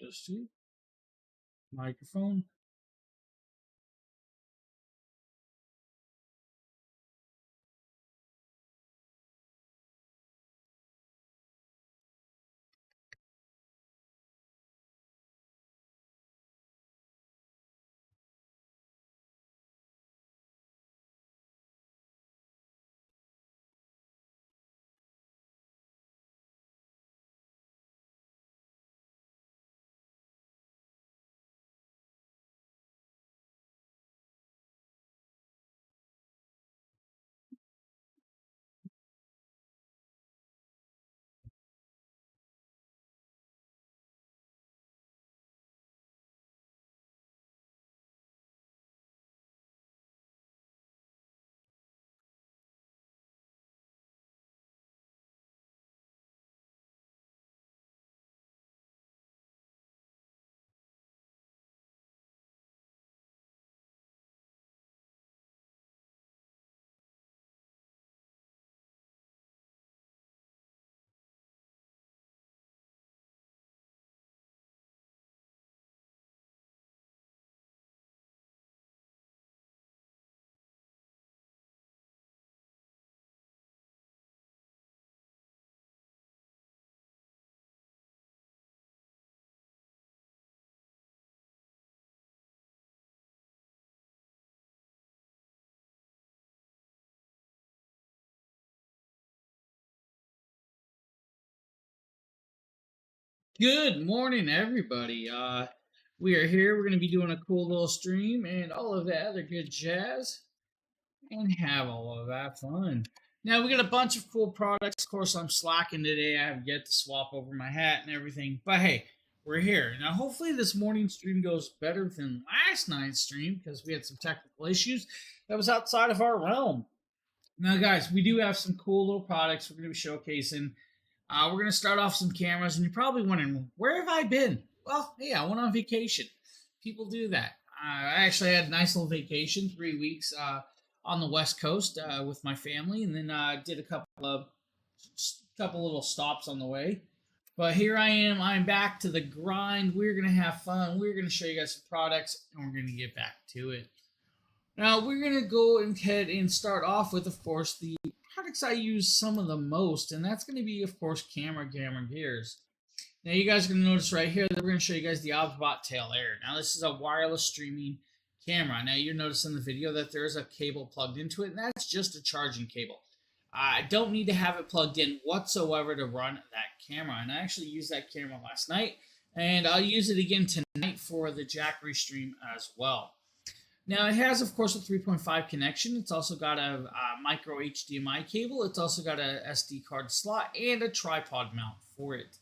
Just see. Microphone. Good morning, everybody. We are here. We're going to be doing a cool little stream and all of that other good jazz and have all of that fun. Now, we got a bunch of cool products. Of course, I'm slacking today. I have yet to swap over my hat and everything. But hey, we're here. Now, hopefully, this morning's stream goes better than last night's stream because we had some technical issues that was outside of our realm. Now, guys, we do have some cool little products we're going to be showcasing. We're going to start off some cameras, and you're probably wondering, where have I been? Well, hey, I went on vacation. People do that. I actually had a nice little vacation, 3 weeks on the West Coast with my family, and then did a couple little stops on the way. But here I am. I'm back to the grind. We're going to have fun. We're going to show you guys some products, and we're going to get back to it. Now, we're going to go ahead and start off with, of course, the products I use some of the most, and that's going to be, of course, camera gears. Now, you guys are going to notice right here that we're going to show you guys the Obsbot Tail Air. Now, this is a wireless streaming camera. Now, you're noticing in the video that there is a cable plugged into it, and that's just a charging cable. I don't need to have it plugged in whatsoever to run that camera, and I actually used that camera last night, and I'll use it again tonight for the Jackery stream as well. Now, it has, of course, a 3.5 connection. It's also got a micro HDMI cable. It's also got a SD card slot and a tripod mount for it.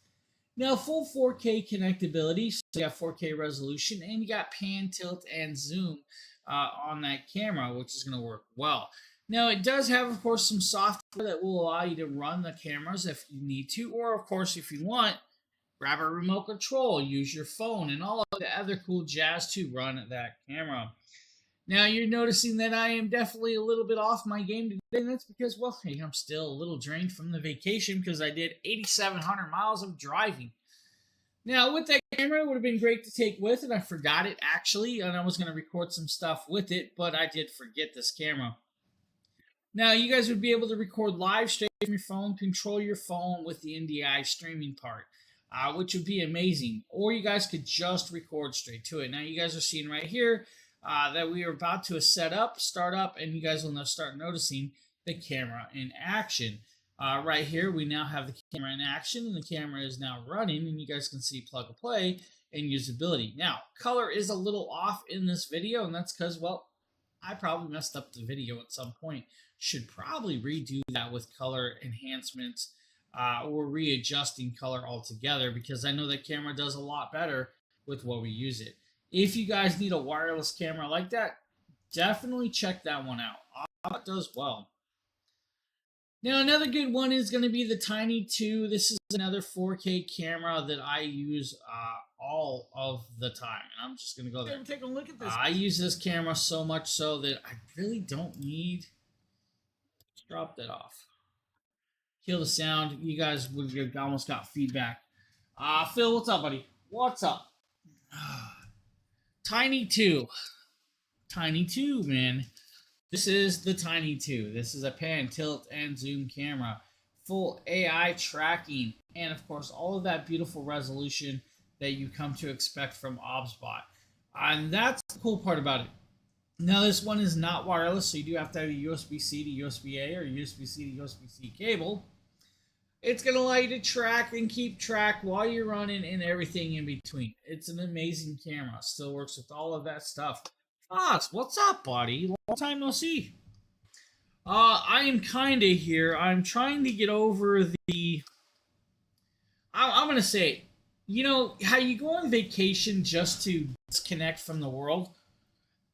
Now, full 4K connectability, so you got 4K resolution, and you got pan, tilt, and zoom on that camera, which is going to work well. Now, it does have, of course, some software that will allow you to run the cameras if you need to, or, of course, if you want, grab a remote control, use your phone, and all of the other cool jazz to run that camera. Now, you're noticing that I am definitely a little bit off my game today, and that's because, well, hey, I'm still a little drained from the vacation because I did 8,700 miles of driving. Now, with that camera, it would have been great to take with, and I forgot it, actually, and I was going to record some stuff with it, but I did forget this camera. Now, you guys would be able to record live straight from your phone, control your phone with the NDI streaming part, which would be amazing. Or you guys could just record straight to it. Now, you guys are seeing right here that we are about to start up, and you guys will now start noticing the camera in action. Right here, we now have the camera in action, and the camera is now running, and you guys can see plug and play and usability. Now, color is a little off in this video, and that's because, well, I probably messed up the video at some point. Should probably redo that with color enhancements or readjusting color altogether, because I know that camera does a lot better with what we use it. If you guys need a wireless camera like that, definitely check that one out. It does well. Now, another good one is going to be the Tiny 2. This is another 4K camera that I use all of the time. And I'm just going to go there. Take a look at this. I use this camera so much so that I really don't need... Let's drop that off. Kill the sound. You guys would have almost got feedback. Phil, what's up, buddy? What's up? Tiny 2. Tiny 2, man. This is the Tiny 2. This is a pan, tilt, and zoom camera. Full AI tracking, and of course, all of that beautiful resolution that you come to expect from OBSBot. And that's the cool part about it. Now, this one is not wireless, so you do have to have a USB-C to USB-A or USB-C to USB-C cable. It's going to allow you to track and keep track while you're running and everything in between. It's an amazing camera. Still works with all of that stuff. Foss, what's up, buddy? Long time no see. I am kind of here. I'm trying to get over the. I'm going to say, you know, how you go on vacation just to disconnect from the world?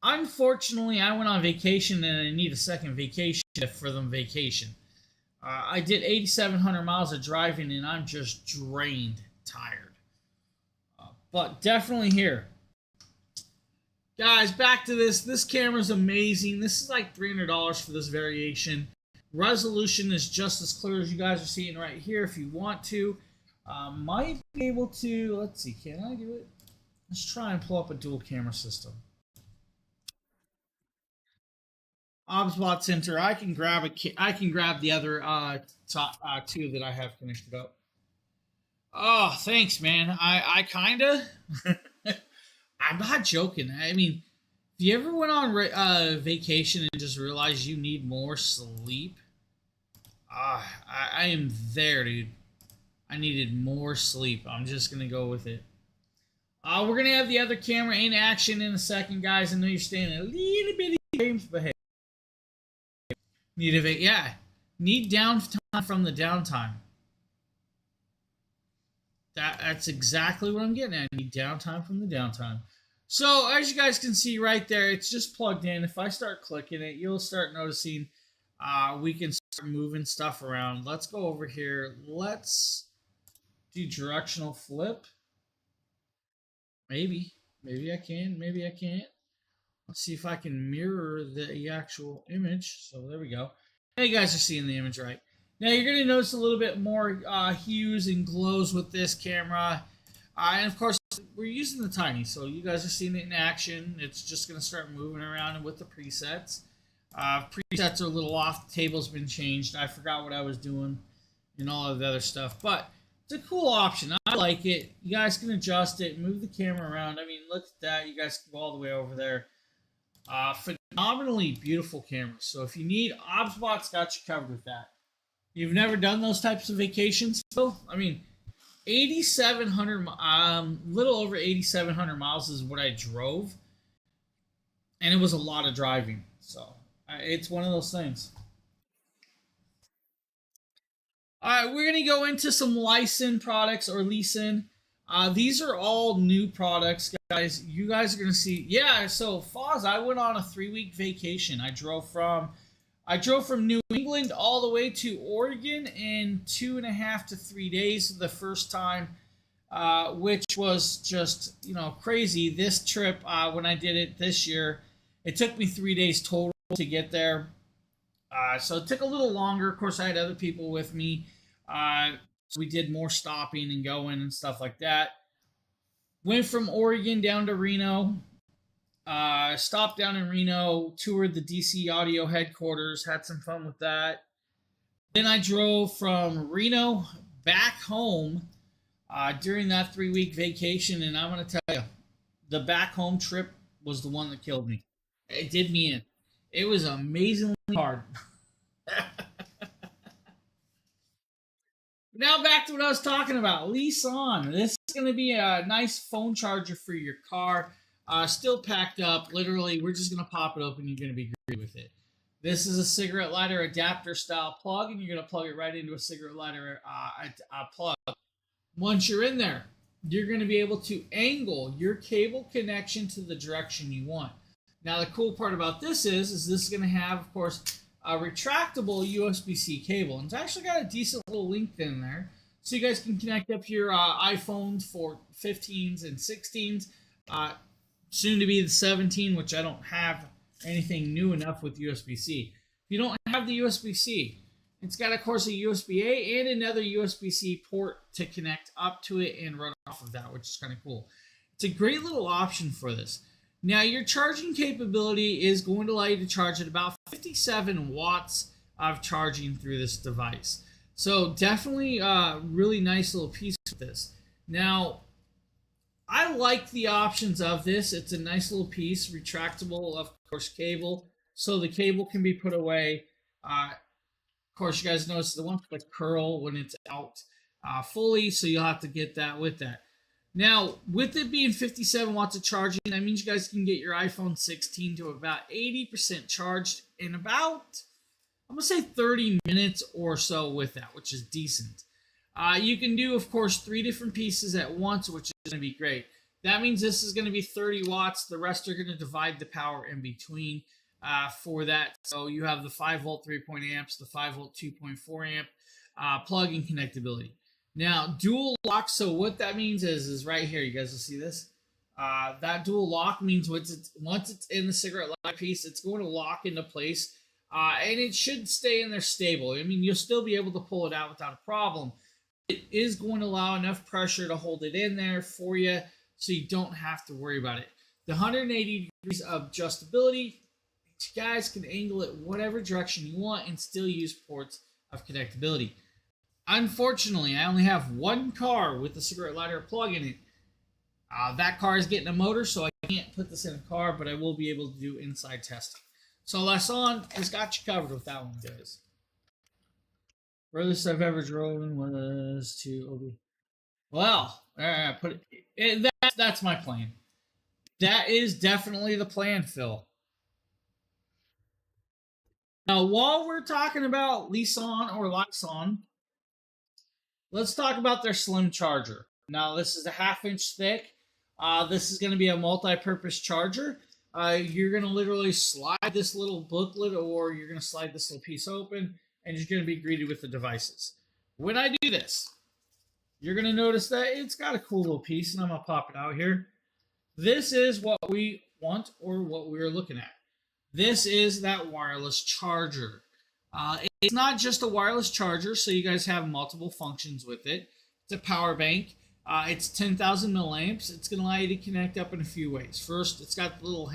Unfortunately, I went on vacation and I need a second vacation for the vacation. I did 8,700 miles of driving and I'm just drained, tired. But definitely here. Guys, back to this. This camera's amazing. This is like $300 for this variation. Resolution is just as clear as you guys are seeing right here if you want to. Might be able to, let's see, can I do it? Let's try and pull up a dual camera system. OBSBot Center. I can grab the other two that I have connected up. Oh, thanks, man. I kinda. I'm not joking. I mean, if you ever went on vacation and just realized you need more sleep, I am there, dude. I needed more sleep. I'm just gonna go with it. We're gonna have the other camera in action in a second, guys. I know you're staying a little bit of games, but hey. Need downtime from the downtime. That's exactly what I'm getting at. I need downtime from the downtime. So as you guys can see right there, it's just plugged in. If I start clicking it, you'll start noticing we can start moving stuff around. Let's go over here. Let's do directional flip. Maybe I can. Maybe I can't. Let's see if I can mirror the actual image. So there we go. Now you guys are seeing the image right. Now you're going to notice a little bit more hues and glows with this camera. And of course, we're using the Tiny, so you guys are seeing it in action. It's just going to start moving around with the presets. Presets are a little off. The table's been changed. I forgot what I was doing and all of the other stuff. But it's a cool option. I like it. You guys can adjust it, move the camera around. I mean, look at that. You guys can go all the way over there. Phenomenally beautiful camera. So if you need, OBSBot's got you covered with that. You've never done those types of vacations, Phil? I mean, 8,700, little over 8,700 miles is what I drove, and it was a lot of driving. So it's one of those things. All right, we're gonna go into some licensed products or leasing. These are all new products, guys. You guys are gonna see. Yeah, so Foz, I went on a 3-week vacation. I drove from New England all the way to Oregon in 2.5 to 3 days the first time, which was just crazy. This trip, when I did it this year, it took me 3 days total to get there. So it took a little longer. Of course, I had other people with me. So we did more stopping and going and stuff like that. Went from Oregon down to Reno. Stopped down in Reno, toured the DC Audio headquarters, had some fun with that. Then I drove from Reno back home during that 3-week vacation, and I'm going to tell you, the back home trip was the one that killed me. It did me in. It was amazingly hard. Now back to what I was talking about. Lease on. This is going to be a nice phone charger for your car. Still packed up. Literally, we're just going to pop it open. You're going to be great with it. This is a cigarette lighter adapter style plug, and you're going to plug it right into a cigarette lighter plug. Once you're in there, you're going to be able to angle your cable connection to the direction you want. Now, the cool part about this is this is going to have, of course, a retractable USB-C cable. And it's actually got a decent little length in there. So you guys can connect up your iPhones for 15s and 16s. Soon to be the 17, which I don't have anything new enough with USB-C. If you don't have the USB-C, it's got, of course, a USB-A and another USB-C port to connect up to it and run off of that, which is kind of cool. It's a great little option for this. Now, your charging capability is going to allow you to charge at about 57 watts of charging through this device. So definitely a really nice little piece with this. Now, I like the options of this. It's a nice little piece, retractable, of course, cable. So the cable can be put away. Of course, you guys notice the one with the curl when it's out fully, so you'll have to get that with that. Now, with it being 57 watts of charging, that means you guys can get your iPhone 16 to about 80% charged in about, I'm going to say 30 minutes or so with that, which is decent. You can do, of course, 3 different pieces at once, which is going to be great. That means this is going to be 30 watts. The rest are going to divide the power in between for that. So you have the 5 volt 3.0 amps, the 5 volt 2.4 amp plug-in connectability. Now, dual lock, so what that means is right here. You guys will see this. That dual lock means once it's in the cigarette lighter piece, it's going to lock into place, and it should stay in there stable. I mean, you'll still be able to pull it out without a problem. It is going to allow enough pressure to hold it in there for you, so you don't have to worry about it. The 180 degrees of adjustability, you guys can angle it whatever direction you want and still use ports of connectability. Unfortunately, I only have one car with the cigarette lighter plug in it. That car is getting a motor, so I can't put this in a car, but I will be able to do inside testing. So Lasson has got you covered with that one, guys. Furthest I've ever driven was to OB. Well, that's my plan. That is definitely the plan, Phil. Now, while we're talking about Lisan or Lyson, let's talk about their slim charger. Now, this is a 1/2 inch thick. This is going to be a multi-purpose charger. You're going to literally slide this little booklet, or you're going to slide this little piece open, and you're going to be greeted with the devices. When I do this, you're going to notice that it's got a cool little piece, and I'm going to pop it out here. This is what we want, or what we're looking at. This is that wireless charger. It's not just a wireless charger, so you guys have multiple functions with it. It's a power bank. It's 10,000 milliamps. It's going to allow you to connect up in a few ways. First, it's got the little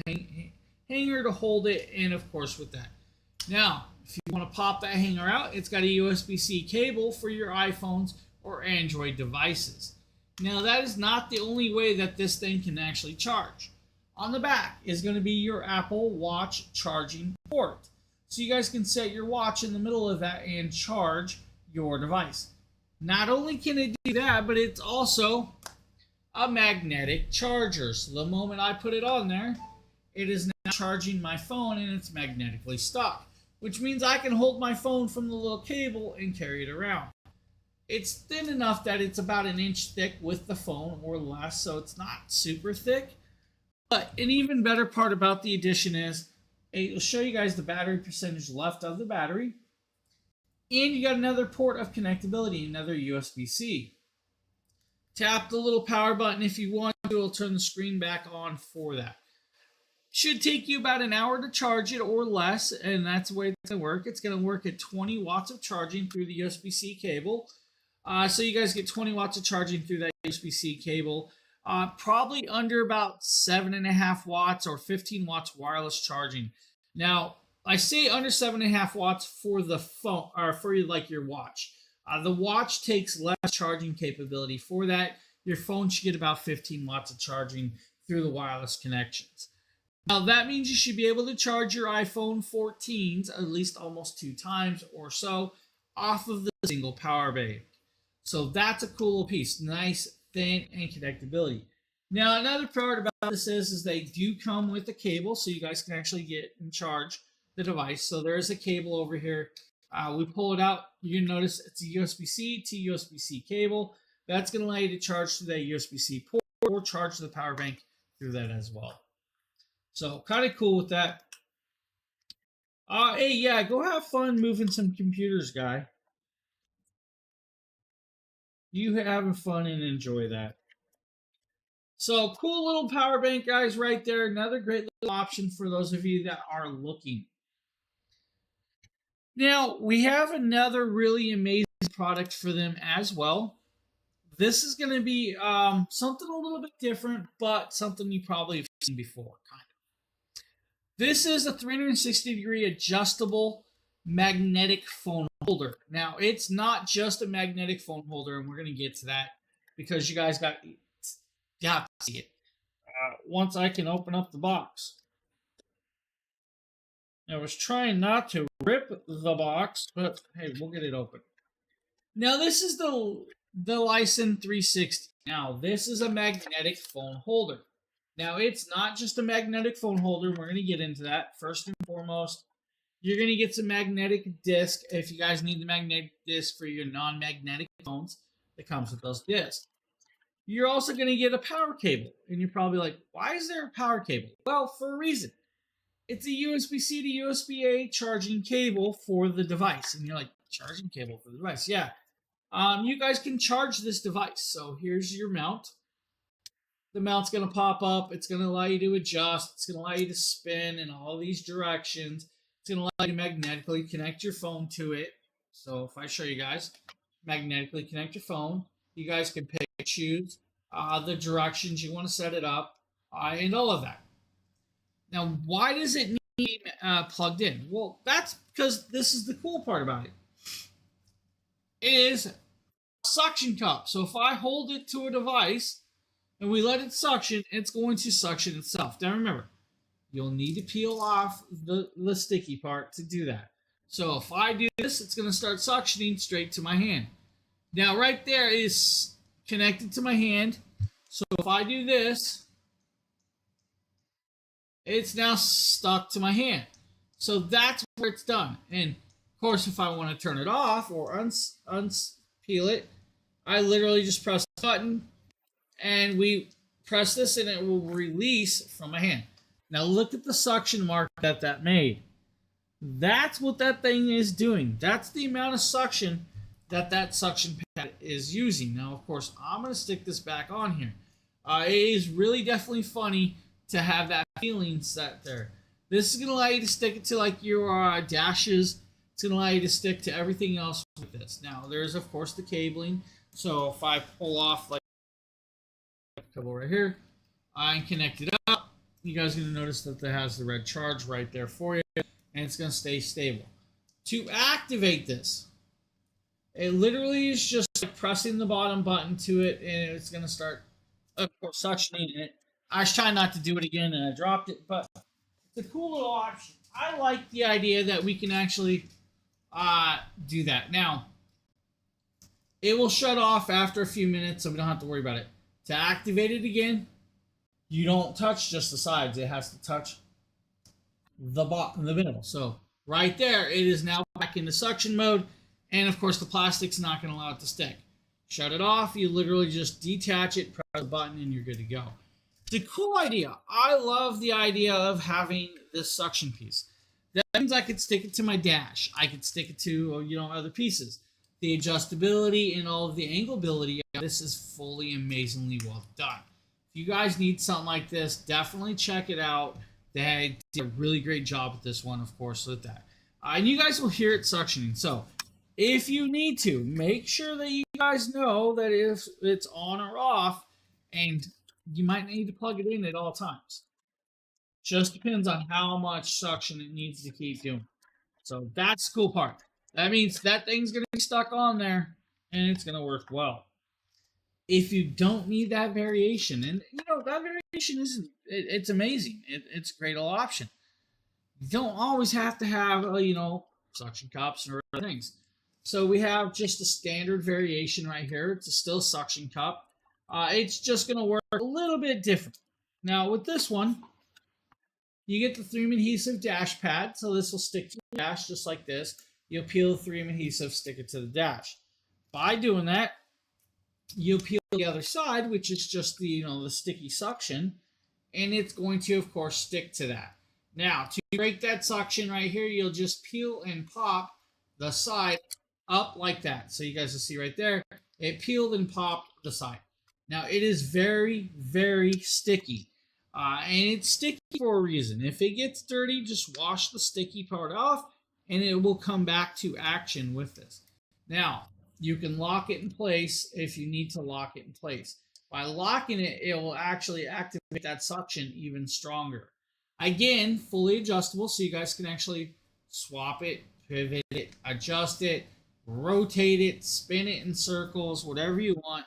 hanger to hold it in, of course, with that. Now, if you want to pop that hanger out, it's got a USB-C cable for your iPhones or Android devices. Now, that is not the only way that this thing can actually charge. On the back is going to be your Apple Watch charging port. So you guys can set your watch in the middle of that and charge your device. Not only can it do that, but it's also a magnetic charger. So the moment I put it on there, it is now charging my phone and it's magnetically stuck, which means I can hold my phone from the little cable and carry it around. It's thin enough that it's about 1 inch thick with the phone or less, so it's not super thick. But an even better part about the addition is it'll show you guys the battery percentage left of the battery. And you got another port of connectability, another USB-C. Tap the little power button if you want to. It'll turn the screen back on for that. Should take you about an hour to charge it or less, and that's the way it's going to work. It's going to work at 20 watts of charging through the USB-C cable. So you guys get 20 watts of charging through that USB-C cable. Probably under about 7.5 watts or 15 watts wireless charging. Now, I say under 7.5 watts for the phone, or for like your watch. The watch takes less charging capability for that. Your phone should get about 15 watts of charging through the wireless connections. Now, that means you should be able to charge your iPhone 14s at least almost 2 times or so off of the single power bank. So that's a cool piece. Nice, thin, and connectability. Now, another part about this is they do come with a cable, so you guys can actually get and charge the device. So there's a cable over here. We pull it out. You notice it's a USB-C to USB-C cable. That's going to allow you to charge through that USB-C port or charge the power bank through that as well. So kind of cool with that. Hey, yeah, go have fun moving some computers, guy. You having fun and enjoy that. So cool little power bank, guys, right there. Another great little option for those of you that are looking. Now, we have another really amazing product for them as well. This is going to be something a little bit different, but something you probably have seen before. Kind of. This is a 360-degree adjustable magnetic phone holder. Now, it's not just a magnetic phone holder, and we're going to get to that because you guys got to see it. Once I can open up the box. I was trying not to rip the box, but hey, we'll get it open. Now, this is the Lysen 360. Now, this is a magnetic phone holder. Now, it's not just a magnetic phone holder. We're going to get into that. First and foremost, you're going to get some magnetic disc if you guys need the magnetic disc for your non-magnetic phones that comes with those discs. You're also going to get a power cable. And you're probably like, why is there a power cable? Well, for a reason. It's a USB-C to USB-A charging cable for the device. And you're like, charging cable for the device? Yeah. You guys can charge this device. So here's your mount. The mount's going to pop up. It's going to allow you to adjust. It's going to allow you to spin in all these directions. It's going to allow you to magnetically connect your phone to it. So if I show you guys, magnetically connect your phone. You guys can pick and choose the directions you want to set it up and all of that. Now, why does it need plugged in? Well, that's because this is the cool part about it. It is a suction cup. So if I hold it to a device and we let it suction, it's going to suction itself. Now remember, you'll need to peel off the sticky part to do that. So if I do this, it's going to start suctioning straight to my hand. Now right there is connected to my hand. So if I do this, it's now stuck to my hand. So that's where it's done. And of course, if I want to turn it off or unpeel it, I literally just press the button and we press this and it will release from my hand. Now look at the suction mark that made. That's what that thing is doing. That's the amount of suction that suction pad is using. Now, of course, I'm going to stick this back on here. It is really definitely funny to have that feeling set there. This is going to allow you to stick it to like your dashes. It's going to allow you to stick to everything else with this. Now, there's, of course, the cabling. So if I pull off like a cable right here, I connect it up. You guys are going to notice that it has the red charge right there for you, and it's going to stay stable. To activate this, it literally is just like pressing the bottom button to it, and it's going to start, of course, suctioning it. I was trying not to do it again, and I dropped it, but it's a cool little option. I like the idea that we can actually do that. Now, it will shut off after a few minutes, so we don't have to worry about it. To activate it again, you don't touch just the sides. It has to touch the bottom, the middle. So right there, it is now back into suction mode, and of course, the plastic's not going to allow it to stick. Shut it off. You literally just detach it, press the button, and you're good to go. It's a cool idea. I love the idea of having this suction piece. That means I could stick it to my dash. I could stick it to, other pieces. The adjustability and all of the angleability, this is fully amazingly well done. If you guys need something like this, definitely check it out. They did a really great job with this one, of course, with that. And you guys will hear it suctioning. So if you need to, make sure that you guys know that if it's on or off, and you might need to plug it in at all times. Just depends on how much suction it needs to keep doing. So that's the cool part. That means that thing's going to be stuck on there, and it's going to work well. If you don't need that variation, and that variation isn't, it's amazing. It's a great little option. You don't always have to have, suction cups or other things. So we have just a standard variation right here. It's a still suction cup. It's just going to work a little bit different. Now with this one, you get the 3M adhesive dash pad. So this will stick to the dash just like this. You'll peel the 3M adhesive, stick it to the dash. By doing that, you'll peel the other side, which is just the sticky suction, and it's going to, of course, stick to that. Now, to break that suction right here, you'll just peel and pop the side up like that. So you guys will see right there, it peeled and popped the side. Now, it is very, very sticky, and it's sticky for a reason. If it gets dirty, just wash the sticky part off, and it will come back to action with this. Now, you can lock it in place if you need to lock it in place. By locking it, it will actually activate that suction even stronger. Again, fully adjustable, so you guys can actually swap it, pivot it, adjust it, rotate it, spin it in circles, whatever you want.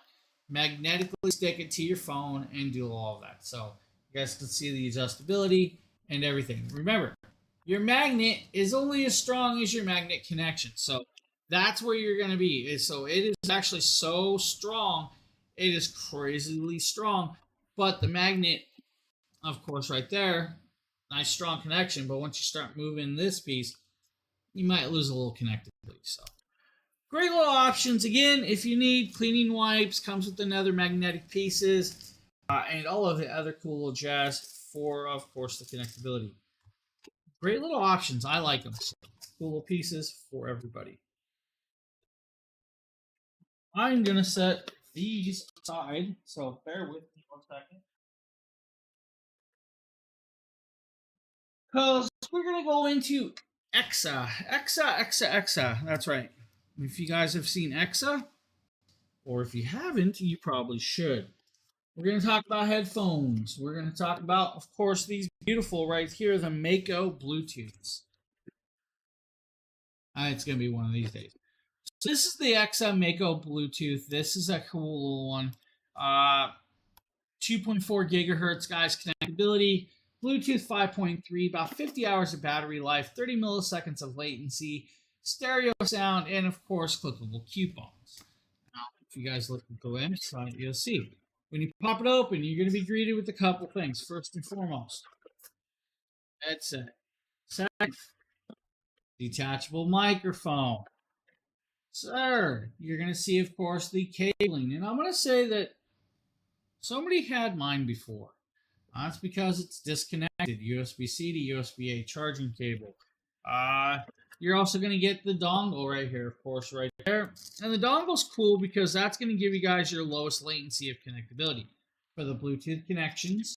Magnetically stick it to your phone and do all of that. So you guys can see the adjustability and everything. Remember, your magnet is only as strong as your magnet connection. So that's where you're going to be. So it is actually so strong. It is crazily strong. But the magnet, of course, right there, nice strong connection. But once you start moving this piece, you might lose a little connectivity. So great little options. Again, if you need cleaning wipes, comes with another magnetic pieces and all of the other cool little jazz for, of course, the connectability. Great little options. I like them. So, cool little pieces for everybody. I'm going to set these aside, so bear with me 1 second. Because we're going to go into Exa. That's right. If you guys have seen Exa, or if you haven't, you probably should. We're going to talk about headphones. We're going to talk about, of course, these beautiful right here, the Mako Bluetooths. It's going to be one of these days. So this is the Exa Mako Bluetooth. This is a cool little one. 2.4 gigahertz, guys, connectability. Bluetooth 5.3, about 50 hours of battery life, 30 milliseconds of latency, stereo sound, and of course, clickable coupons. Now, if you guys look at the website, you'll see. When you pop it open, you're going to be greeted with a couple things. First and foremost, headset. Second, detachable microphone. Third, you're going to see, of course, the cabling. And I'm going to say that somebody had mine before. That's because it's disconnected. USB-C to USB-A charging cable. You're also going to get the dongle right here, of course, right there. And the dongle's cool because that's going to give you guys your lowest latency of connectability for the Bluetooth connections.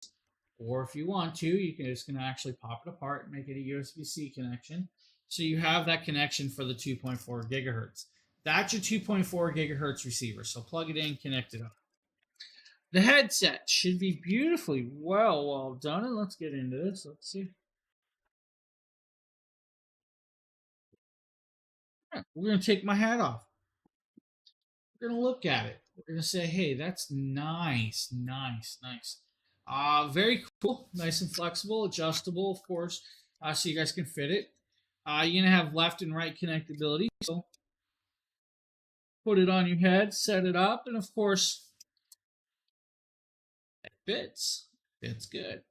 Or if you want to, you can just going to actually pop it apart and make it a USB-C connection. So you have that connection for the 2.4 gigahertz. That's your 2.4 gigahertz receiver. So plug it in, connect it up. The headset should be beautifully well done. And let's get into this. Let's see. We're going to take my hat off. We're going to look at it. We're going to say, hey, that's nice. Very cool. Nice and flexible, adjustable, of course, so you guys can fit it. You're going to have left and right connectability. So put it on your head, set it up, and of course, it fits. Fits good.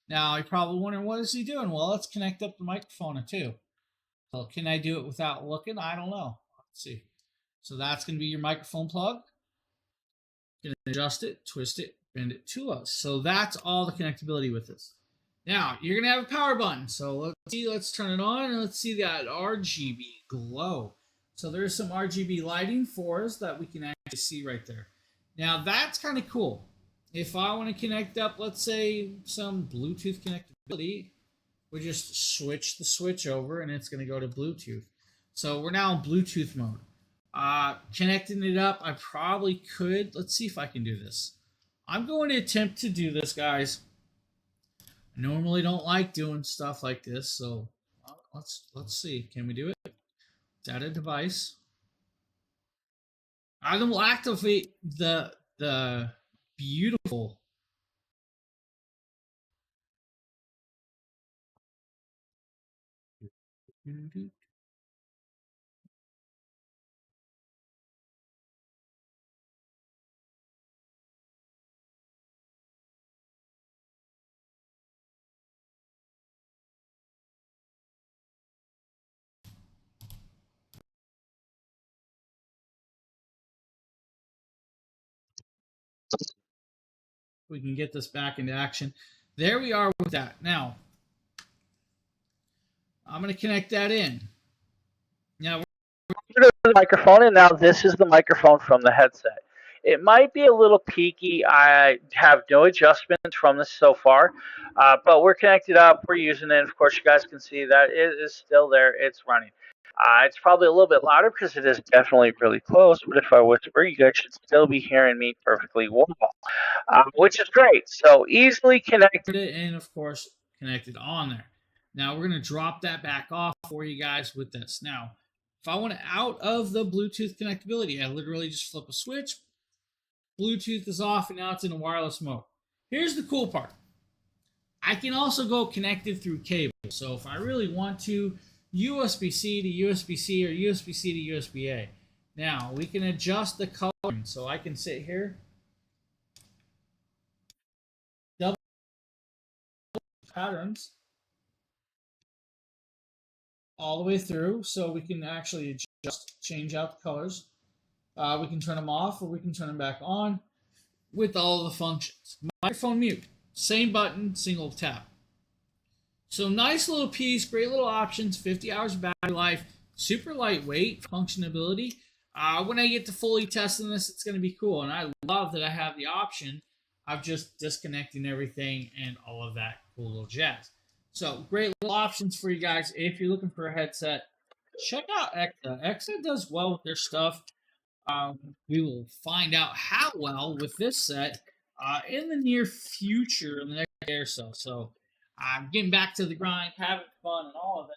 Now, you're probably wondering, what is he doing? Well, let's connect up the microphone too. So can I do it without looking? I don't know. Let's see. So that's going to be your microphone plug. You can adjust it, twist it, bend it to us. So that's all the connectability with this. Now, you're going to have a power button. So let's see. Let's turn it on and let's see that RGB glow. So there's some RGB lighting for us that we can actually see right there. Now, that's kind of cool. If I want to connect up, let's say, some Bluetooth connectability, we just switch the switch over and it's going to go to Bluetooth. So we're now in Bluetooth mode. Connecting it up, I probably could. Let's see if I can do this. I'm going to attempt to do this, guys. I normally don't like doing stuff like this, so let's see. Can we do it? Data device. I will activate the beautiful. We can get this back into action. There we are with that. Now, I'm going to connect that in. Now, the microphone, and now this is the microphone from the headset. It might be a little peaky. I have no adjustments from this so far, but we're connected up. We're using it. Of course, you guys can see that it is still there. It's running. It's probably a little bit louder because it is definitely really close. But if I whisper, you guys should still be hearing me perfectly well, which is great. So easily connected. And of course connected on there. Now we're going to drop that back off for you guys with this. Now, if I want to out of the Bluetooth connectability, I literally just flip a switch. Bluetooth is off and now it's in a wireless mode. Here's the cool part. I can also go connected through cable. So if I really want to, USB-C to USB-C or USB-C to USB-A. Now we can adjust the coloring. So I can sit here, double patterns all the way through, so we can actually just change out the colors. We can turn them off or we can turn them back on with all the functions. Microphone mute, same button, single tap. So nice little piece, great little options, 50 hours of battery life, super lightweight functionality. When I get to fully testing this, it's going to be cool. And I love that I have the option of just disconnecting everything and all of that cool little jazz. So great little options for you guys. If you're looking for a headset, check out Exa. Exa does well with their stuff. We will find out how well with this set in the near future, in the next day or so. So getting back to the grind, having fun, and all of that.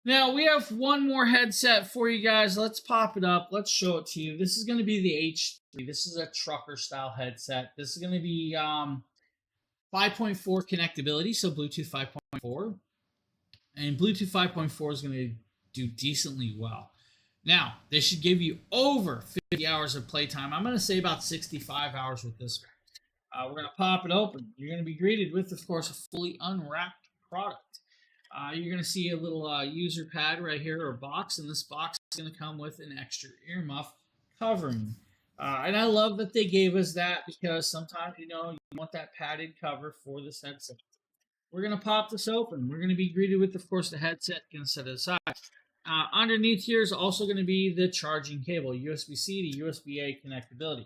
Now we have one more headset for you guys. Let's pop it up. Let's show it to you. This is going to be the H3. This is a trucker style headset. This is going to be 5.4 connectability, so Bluetooth 5.4. And Bluetooth 5.4 is going to do decently well. Now, this should give you over 50 hours of playtime. I'm going to say about 65 hours with this. We're going to pop it open. You're going to be greeted with, of course, a fully unwrapped product. You're going to see a little user pad right here, or box, and this box is going to come with an extra earmuff covering. And I love that they gave us that, because sometimes, you want that padded cover for this headset. We're going to pop this open. We're going to be greeted with, of course, the headset. Going to set it aside. Underneath here is also going to be the charging cable, USB-C to USB-A connectability.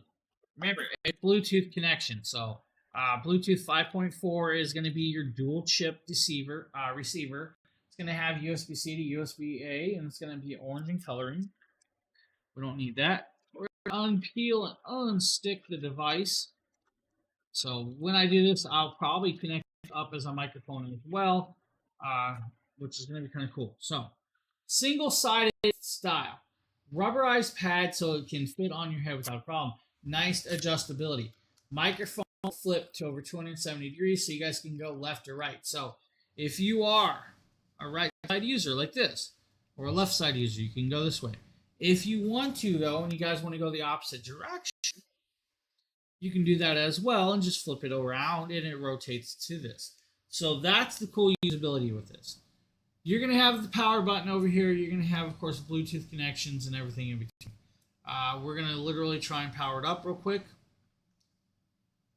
Remember, it's Bluetooth connection. So Bluetooth 5.4 is going to be your dual chip receiver. It's going to have USB-C to USB-A, and it's going to be orange in coloring. We don't need that. We're going to unpeel and unstick the device. So when I do this, I'll probably connect it up as a microphone as well, which is going to be kind of cool. So single-sided style. Rubberized pad so it can fit on your head without a problem. Nice adjustability. Microphone flip to over 270 degrees so you guys can go left or right. So if you are a right side user like this, or a left side user, you can go this way. If you want to, though, and you guys want to go the opposite direction, you can do that as well and just flip it around and it rotates to this. So that's the cool usability with this. You're going to have the power button over here. You're going to have, of course, Bluetooth connections and everything in between. We're going to literally try and power it up real quick.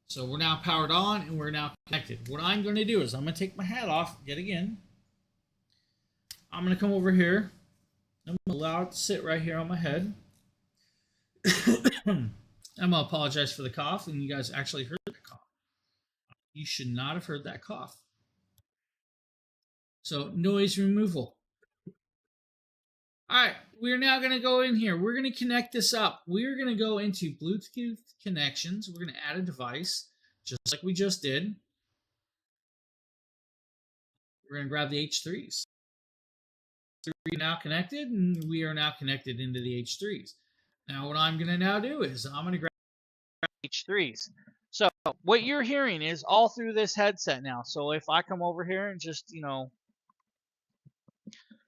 So we're now powered on and we're now connected. What I'm going to do is I'm going to take my hat off yet again. I'm going to come over here. I'm going to allow it to sit right here on my head. I'm going to apologize for the cough, and you guys actually heard that cough. You should not have heard that cough. So noise removal. All right, we're now going to go in here. We're going to connect this up. We're going to go into Bluetooth connections. We're going to add a device, just like we just did. We're going to grab the H3s. We're now connected, and we are now connected into the H3s. Now what I'm going to now do is I'm going to grab H3s. So what you're hearing is all through this headset now. So if I come over here and just,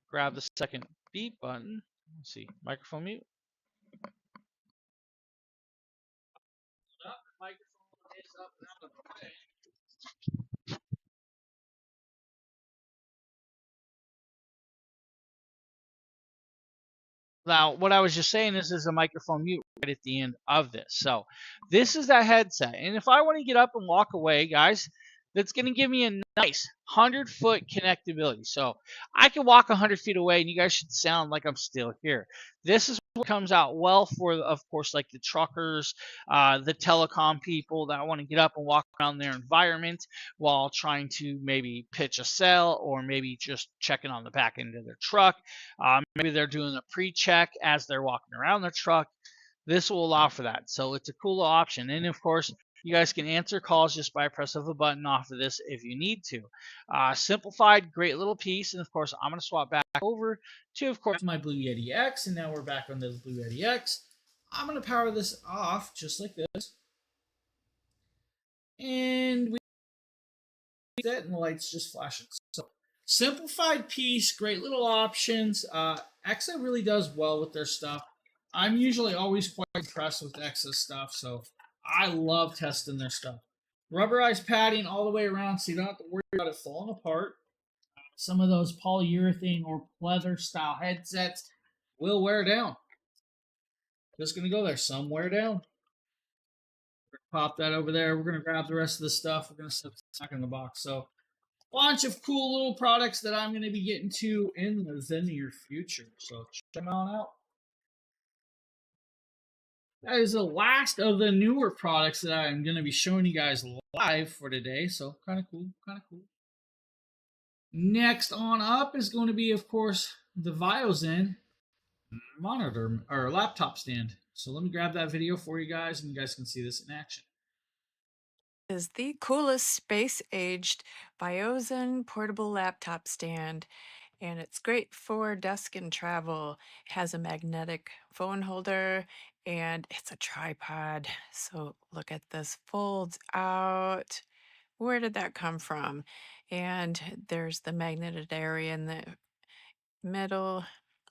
grab the second beep button. Let's see, microphone mute. Microphone is up and out of the way. Now, what I was just saying is there's a microphone mute right at the end of this. So this is that headset. And if I want to get up and walk away, guys, that's going to give me a nice 100-foot connectability. So I can walk 100 feet away and you guys should sound like I'm still here. This is comes out well for, of course, like the truckers, the telecom people that want to get up and walk around their environment while trying to maybe pitch a sell, or maybe just checking on the back end of their truck. Maybe they're doing a pre-check as they're walking around their truck. This will allow for that. So it's a cool option. And of course, you guys can answer calls just by a press of a button off of this if you need to. Simplified, great little piece. And of course, I'm going to swap back over to, of course, my Blue Yeti X. And now we're back on the Blue Yeti X. I'm going to power this off just like this. And we that, and the lights just flashing. So simplified piece, great little options. Exa really does well with their stuff. I'm usually always quite impressed with Exa stuff, so I love testing their stuff. Rubberized padding all the way around, so you don't have to worry about it falling apart. Some of those polyurethane or pleather style headsets will wear down. Just gonna go there. Some wear down. We're gonna pop that over there. We're gonna grab the rest of the stuff. We're gonna set it back in the box. So bunch of cool little products that I'm going to be getting to in the near future. So check them out. That is the last of the newer products that I'm going to be showing you guys live for today. So kind of cool, kind of cool. Next on up is going to be, of course, the Viozen monitor or laptop stand. So let me grab that video for you guys, and you guys can see this in action. Is the coolest space-aged Biozen portable laptop stand, and it's great for desk and travel. It has a magnetic phone holder and it's a tripod. So look at this, folds out. Where did that come from? And there's the magneted area in the middle,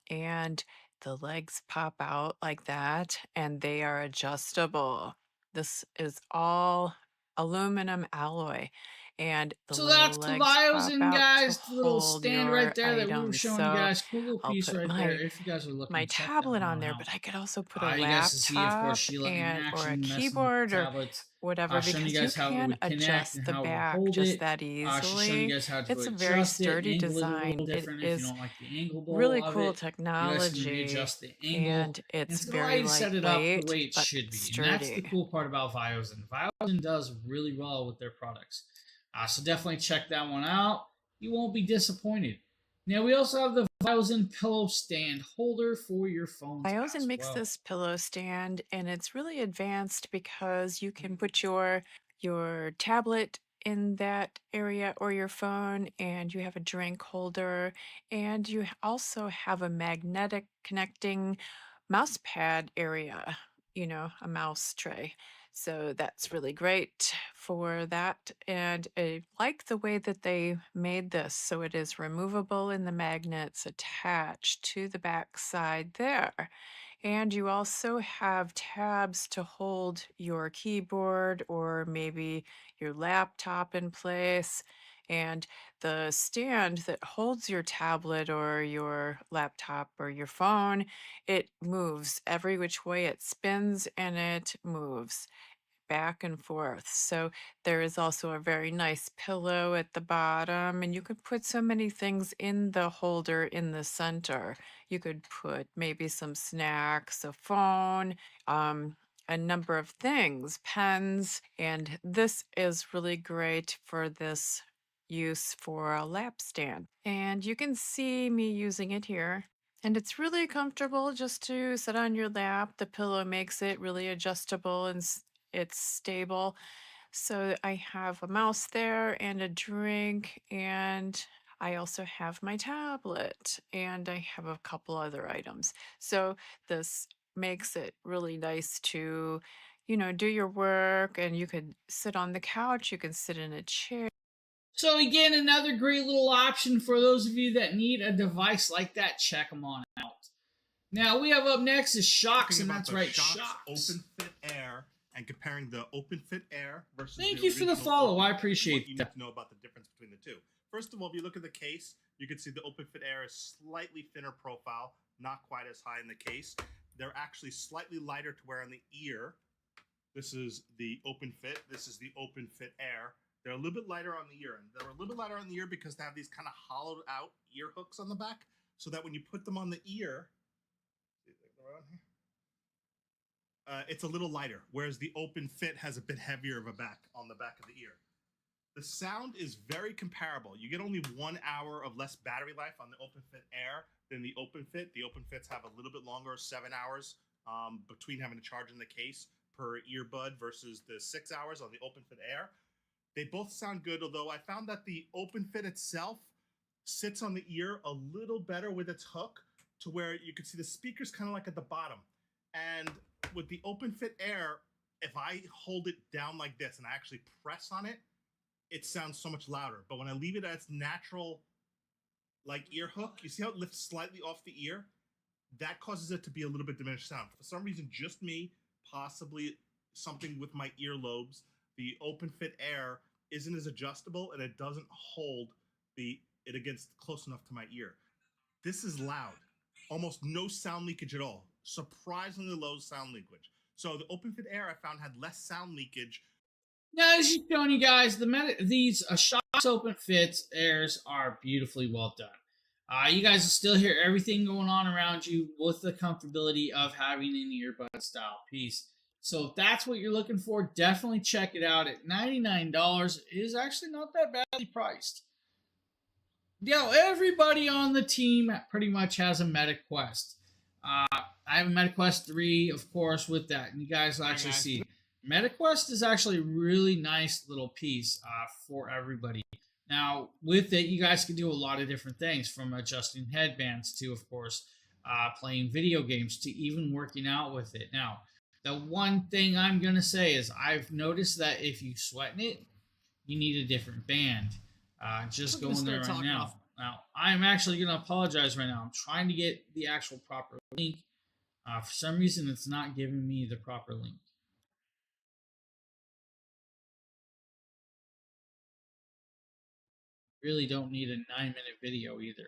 and the legs pop out like that, and they are adjustable. This is all aluminum alloy, and the So little that's the legs pop Viozen, out to guys. The little hold stand right your there that we were items. showing you So guys. Cool little I'll piece put right there. If you guys are looking my to check that tablet one on on there, out. but I could also put a You guys to see, of course, laptop Sheila in and or a action, messing with keyboard the or tablets. whatever, Showing you because you guys how it can would connect adjust and the how it would back hold just it. that She's showing you easily. guys how to It's a very adjust it and sturdy angle it a little design. It different if you is don't like the angle really of cool it. You guys can technology, readjust the angle. and And it's it's going to allow very you to set it up the lightweight way it but should be. And that's the sturdy. cool part about Viozen. Viozen does really well with their products. So definitely check that one out. You won't be disappointed. Now we also have the Viozen pillow stand holder for your phones Biosin as makes well. this pillow stand, and it's really advanced because you can put your tablet in that area or your phone, and you have a drink holder, and you also have a magnetic connecting mouse pad area, a mouse tray. So that's really great for that. And I like the way that they made this. So it is removable and the magnets attached to the back side there. And you also have tabs to hold your keyboard or maybe your laptop in place. And the stand that holds your tablet or your laptop or your phone, it moves every which way it spins, and it moves back and forth. So there is also a very nice pillow at the bottom, and you could put so many things in the holder in the center. You could put maybe some snacks, a phone, a number of things, pens, and this is really great for this use for a lap stand. And you can see me using it here. And it's really comfortable just to sit on your lap. The pillow makes it really adjustable and it's stable. So I have a mouse there and a drink, and I also have my tablet, and I have a couple other items. So this makes it really nice to, do your work, and you could sit on the couch, you can sit in a chair. So again, another great little option for those of you that need a device like that. Check them on out. Now we have up next is Shocks, and that's right, Shocks. Open Fit Air, and comparing the Open Fit Air versus Thank the you for the original follow. Open I Fit, appreciate what you that. need to know about the difference between the two. First of all, if you look at the case, you can see the Open Fit Air is slightly thinner profile, not quite as high in the case. They're actually slightly lighter to wear on the ear. This is the Open Fit. This is the Open Fit Air. They're a little bit lighter on the ear, and they're a little bit lighter on the ear because they have these kind of hollowed out ear hooks on the back, so that when you put them on the ear, on here? It's a little lighter, whereas the Open Fit has a bit heavier of a back on the back of the ear. The sound is very comparable. You get only 1 hour of less battery life on the Open Fit Air than the Open Fit. The Open Fits have a little bit longer, 7 hours between having to charge in the case per earbud versus the 6 hours on the Open Fit Air. They both sound good, although I found that the Open Fit itself sits on the ear a little better with its hook to where you can see the speakers kind of like at the bottom. And with the Open Fit Air, if I hold it down like this and I actually press on it, it sounds so much louder. But when I leave it at its natural like ear hook, you see how it lifts slightly off the ear? That causes it to be a little bit diminished sound. For some reason, just me, possibly something with my earlobes, the Open Fit Air isn't as adjustable and it doesn't hold it against close enough to my ear. This is loud. Almost no sound leakage at all. Surprisingly low sound leakage. So the Open Fit Air I found had less sound leakage. Now, as you've shown you guys, these Shocks Open Fits Airs are beautifully well done. You guys will still hear everything going on around you with the comfortability of having an earbud style piece. So if that's what you're looking for, definitely check it out at $99. It is actually not that badly priced. Everybody on the team pretty much has a MetaQuest. I have a MetaQuest 3, of course, with that. And you guys will actually see MetaQuest is actually a really nice little piece for everybody. Now, with it, you guys can do a lot of different things, from adjusting headbands to, of course, playing video games to even working out with it. Now, the one thing I'm going to say is I've noticed that if you sweat in it, you need a different band. Just going there right now. Now, I'm actually going to apologize right now. I'm trying to get the actual proper link. For some reason, it's not giving me the proper link. Really don't need a 9-minute video either.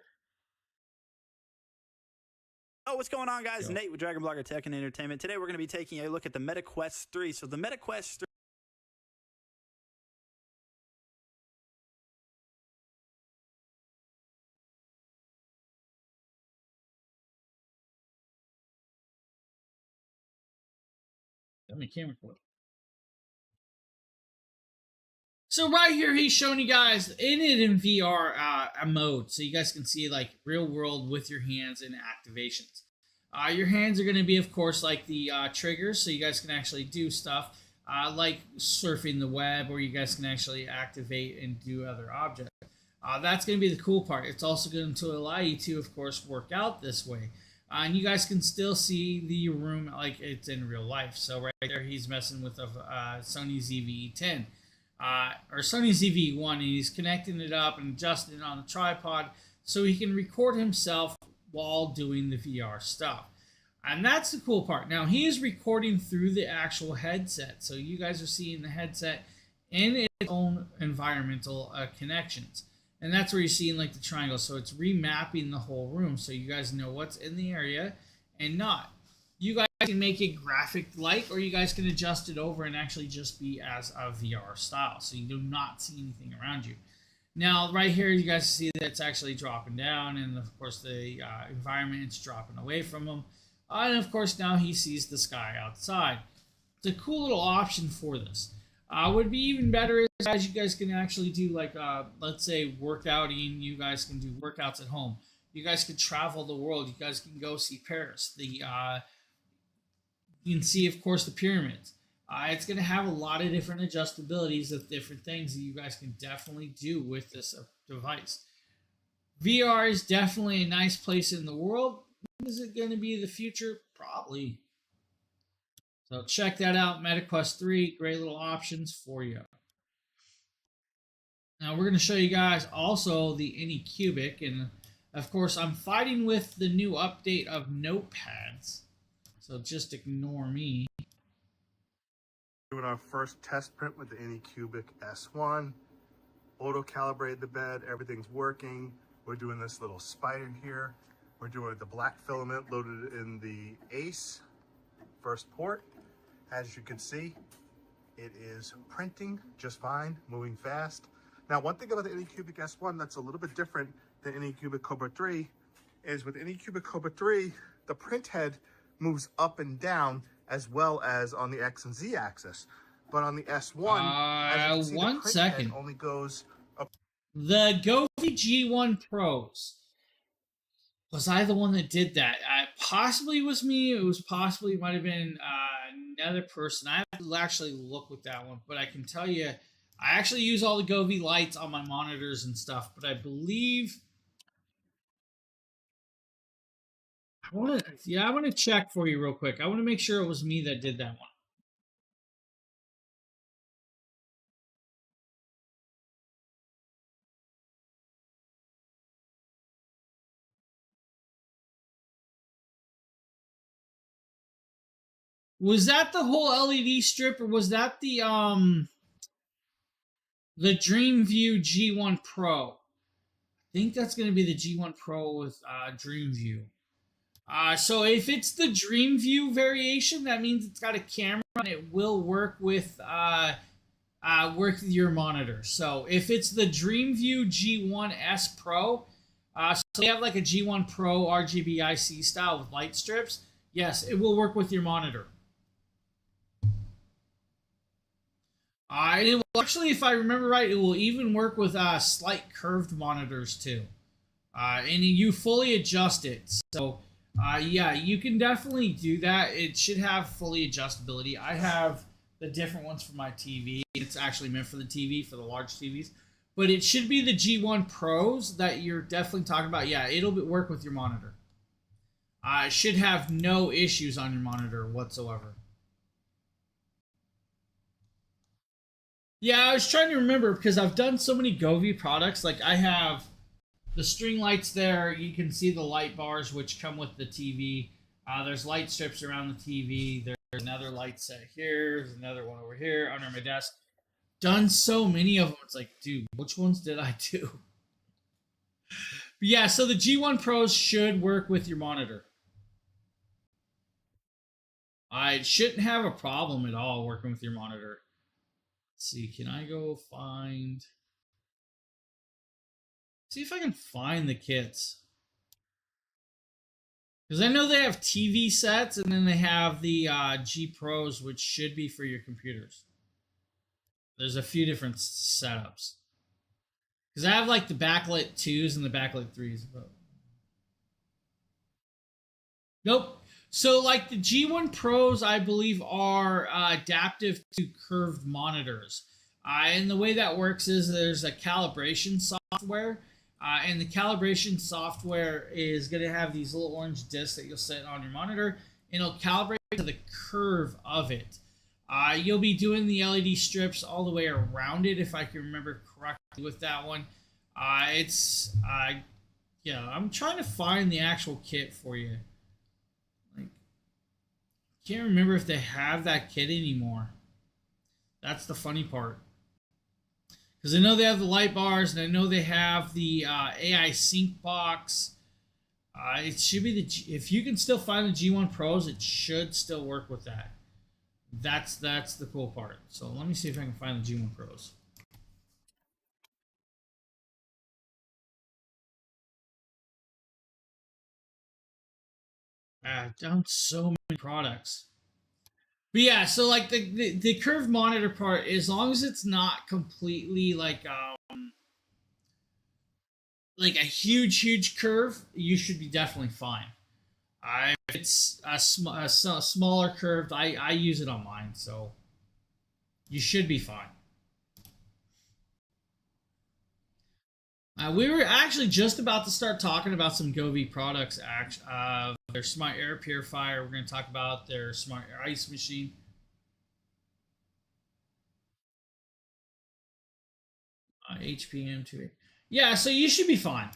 Oh, what's going on, guys? Yo. Nate with Dragon Blogger Tech and Entertainment. Today we're going to be taking a look at the MetaQuest 3. So the MetaQuest 3... Got my camera for it. So right here, he's showing you guys in it in VR mode, so you guys can see like real world with your hands and activations. Your hands are going to be, of course, like the triggers, so you guys can actually do stuff like surfing the web, or you guys can actually activate and do other objects. That's going to be the cool part. It's also going to allow you to, of course, work out this way. And you guys can still see the room like it's in real life. So right there, he's messing with a Sony ZV-E10. Or Sony ZV-1, and he's connecting it up and adjusting it on the tripod so he can record himself while doing the VR stuff. And that's the cool part. Now, he is recording through the actual headset, so you guys are seeing the headset in its own environmental connections. And that's where you're seeing like the triangle, so it's remapping the whole room so you guys know what's in the area and not. You guys can make it graphic-like, or you guys can adjust it over and actually just be as a VR style, so you do not see anything around you. Now, right here, you guys see that it's actually dropping down, and of course, the environment is dropping away from him. And of course, now he sees the sky outside. It's a cool little option for this. Would be even better is, guys, you guys can actually do like, let's say, workouting. You guys can do workouts at home. You guys can travel the world. You guys can go see Paris. You can see, of course, the pyramids. It's going to have a lot of different adjustabilities of different things that you guys can definitely do with this device. VR is definitely a nice place in the world. Is it going to be the future? Probably. So check that out, MetaQuest 3. Great little options for you. Now we're going to show you guys also the Anycubic. And of course, I'm fighting with the new update of notepads. So just ignore me. Doing our first test print with the Anycubic S1. Auto-calibrated the bed, everything's working. We're doing this little spider here. We're doing the black filament loaded in the ACE first port. As you can see, it is printing just fine, moving fast. Now, one thing about the Anycubic S1 that's a little bit different than Anycubic Cobra 3 is with Anycubic Cobra 3, the print head moves up and down as well as on the X and Z axis. But on the S1, as you can see, the One print second. head only goes up. The Govee G1 Pros. Was I the one that did that? Possibly was me. It was possibly, might have been another person. I have to actually look with that one, but I can tell you, I actually use all the Govee lights on my monitors and stuff. But I believe, I want to check for you real quick. I want to make sure it was me that did that one. Was that the whole LED strip, or was that the DreamView G1 Pro? I think that's going to be the G1 Pro with DreamView. So if it's the DreamView variation, that means it's got a camera and it will work with your monitor. So if it's the DreamView G1S Pro, so they have like a G1 Pro RGB IC style with light strips. Yes, it will work with your monitor. It will actually, if I remember right, it will even work with slight curved monitors too. And you fully adjust it. So, yeah, you can definitely do that. It should have fully adjustability. I have the different ones for my TV. It's actually meant for the TV, for the large TVs. But it should be the G1 Pros that you're definitely talking about. Yeah, it'll work with your monitor. It should have no issues on your monitor whatsoever. Yeah, I was trying to remember because I've done so many Govee products. Like I have the string lights there. You can see the light bars which come with the TV. There's light strips around the TV. There's another light set here. There's another one over here under my desk. Done so many of them. It's like, dude, which ones did I do? But yeah, so the G1 Pros should work with your monitor. I shouldn't have a problem at all working with your monitor. Let's see, can I go find... See if I can find the kits. Because I know they have TV sets, and then they have the G Pros, which should be for your computers. There's a few different setups. Because I have like the backlit 2s and the backlit 3s. But... Nope. So like the G1 Pros, I believe, are adaptive to curved monitors. And the way that works is there's a calibration software. And the calibration software is going to have these little orange discs that you'll set on your monitor, and it'll calibrate to the curve of it. You'll be doing the LED strips all the way around it, if I can remember correctly with that one. Yeah, I'm trying to find the actual kit for you. Like, can't remember if they have that kit anymore. That's the funny part. Because I know they have the light bars, and I know they have the AI sync box. It should be if you can still find the G1 Pros, it should still work with that. That's the cool part. So let me see if I can find the G1 Pros. I've done so many products. But yeah, so like the curved monitor part, as long as it's not completely like a huge curve, you should be definitely fine. If it's a smaller curved, I use it on mine, so you should be fine. We were actually just about to start talking about some Govee products. Their smart air purifier. We're going to talk about their smart ice machine. HPM2. Yeah, so you should be fine.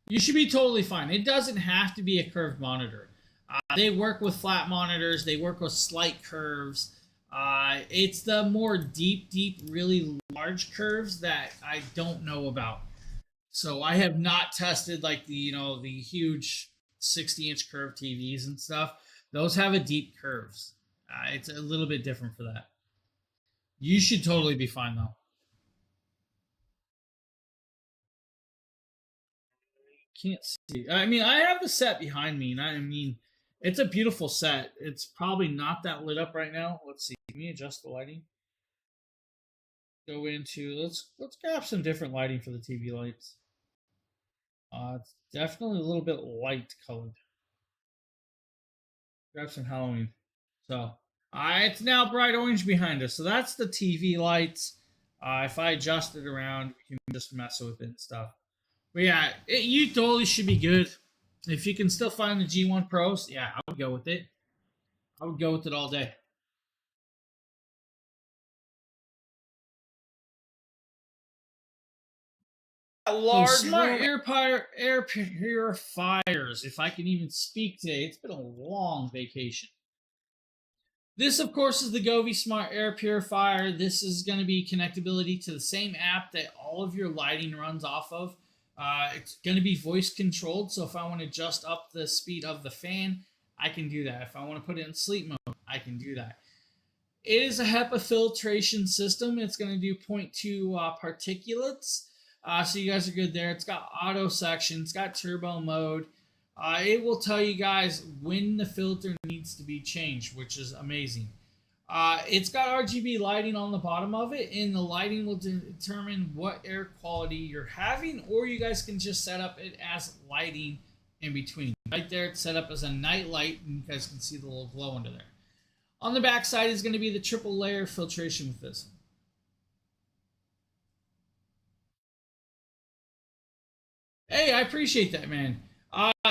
You should be totally fine. It doesn't have to be a curved monitor. They work with flat monitors. They work with slight curves. It's the more deep, really large curves that I don't know about. So I have not tested like the huge 60-inch curved TVs and stuff. Those have a deep curves. It's a little bit different for that. You should totally be fine though. Can't see. I mean, I have the set behind me, and I mean, It's a beautiful set. It's probably not that lit up right now. Let's see. Let me adjust the lighting. Go into let's grab some different lighting for the TV lights. It's definitely a little bit light colored. Grab some Halloween. So it's now bright orange behind us. So that's the TV lights. If I adjust it around, we can just mess with it and stuff. But yeah, you totally should be good. If you can still find the G1 Pros, yeah, I would go with it. I would go with it all day. Large Smart room. air purifiers. If I can even speak today, it's been a long vacation. This, of course, is the Govee Smart Air Purifier. This is going to be connectability to the same app that all of your lighting runs off of. It's going to be voice controlled, so if I want to adjust up the speed of the fan, I can do that. If I want to put it in sleep mode, I can do that. It is a HEPA filtration system. It's going to do 0.2 particulates. So you guys are good there. It's got auto section. It's got turbo mode. It will tell you guys when the filter needs to be changed, which is amazing. It's got RGB lighting on the bottom of it, and the lighting will determine what air quality you're having, or you guys can just set up it as lighting in between. Right there, it's set up as a night light, and you guys can see the little glow under there. On the back side is going to be the triple layer filtration with this. Hey, I appreciate that, man.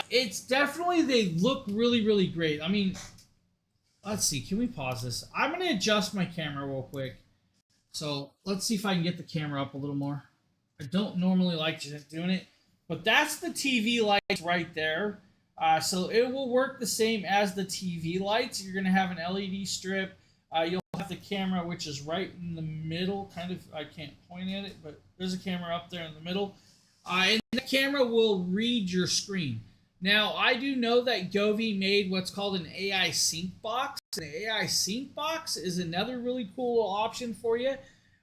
It's definitely, they look really, really great. I mean, let's see. Can we pause this? I'm going to adjust my camera real quick. So let's see if I can get the camera up a little more. I don't normally like doing it, but that's the TV lights right there. So it will work the same as the TV lights. You're going to have an LED strip. You'll have the camera, which is right in the middle. Kind of, I can't point at it, but there's a camera up there in the middle. And the camera will read your screen. Now, I do know that Govee made what's called an AI sync box. The AI sync box is another really cool option for you.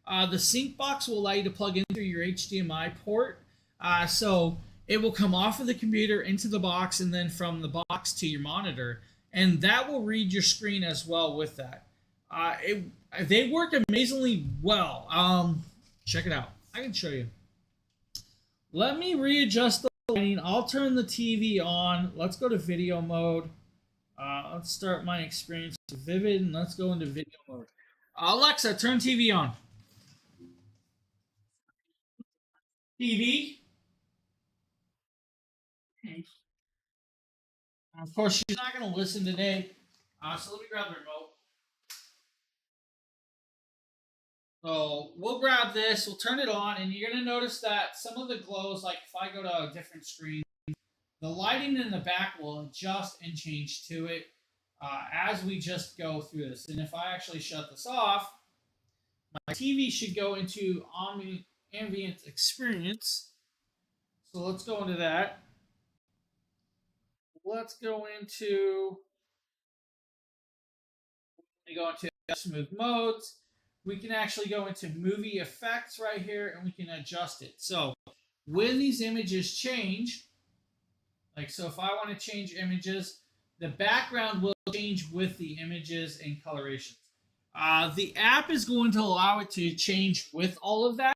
The sync box will allow you to plug in through your HDMI port. So it will come off of the computer into the box and then from the box to your monitor. And that will read your screen as well with that. They work amazingly well. Check it out. I can show you. Let me readjust the lighting. I'll turn the TV on. Let's go to video mode. Let's start my experience with Vivid, and let's go into video mode. Alexa, turn TV on. TV. Of course, she's not going to listen today. So let me grab the remote. So we'll grab this, we'll turn it on, and you're going to notice that some of the glows, like if I go to a different screen, the lighting in the back will adjust and change to it as we just go through this. And if I actually shut this off, my TV should go into ambient experience. So let's go into that. Let's go into smooth modes. We can actually go into movie effects right here and we can adjust it. So when these images change, like so if I want to change images, the background will change with the images and colorations. The app is going to allow it to change with all of that.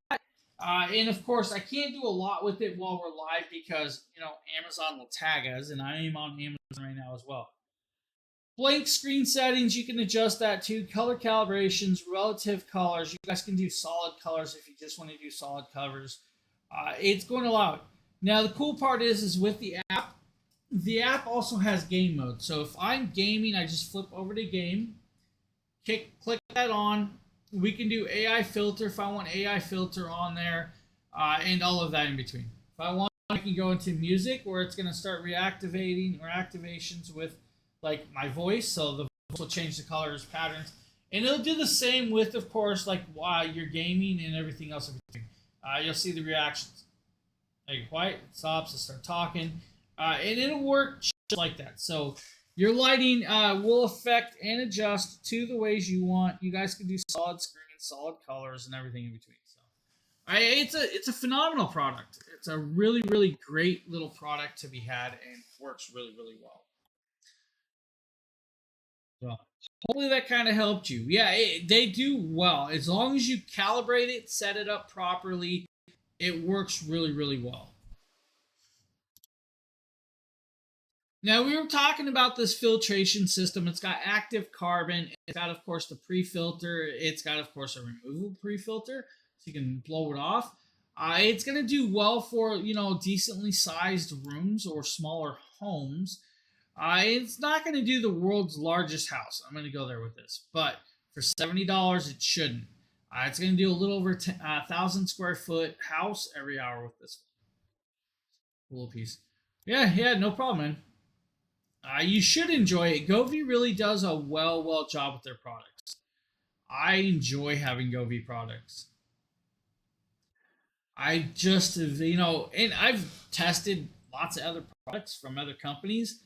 And of course, I can't do a lot with it while we're live because, Amazon will tag us, and I am on Amazon right now as well. Blank screen settings, you can adjust that too. Color calibrations, relative colors. You guys can do solid colors if you just want to do solid colors. It's going to allow it. Now, the cool part is with the app also has game mode. So if I'm gaming, I just flip over to game, click that on. We can do AI filter if I want AI filter on there, and all of that in between. If I want, I can go into music where it's going to start reactivating or activations with like my voice, so the voice will change the colors, patterns, and it'll do the same with, of course, like while you're gaming and everything else in between. You'll see the reactions. Like quiet, it stops, it start talking, and it'll work just like that. So your lighting will affect and adjust to the ways you want. You guys can do solid screen, solid colors, and everything in between. So, it's a phenomenal product. It's a really, really great little product to be had, and works really, really well. Well, hopefully that kind of helped you. Yeah, they do well. As long as you calibrate it, set it up properly, it works really, really well. Now, we were talking about this filtration system. It's got active carbon. It's got, of course, the pre-filter. It's got, of course, a removable pre-filter, so you can blow it off. It's going to do well for, decently sized rooms or smaller homes. It's not going to do the world's largest house. I'm going to go there with this. But for $70, it shouldn't. It's going to do a little over 1,000 square foot house every hour with this little piece. Yeah, no problem, man. You should enjoy it. Govee really does a well job with their products. I enjoy having Govee products. I just, and I've tested lots of other products from other companies.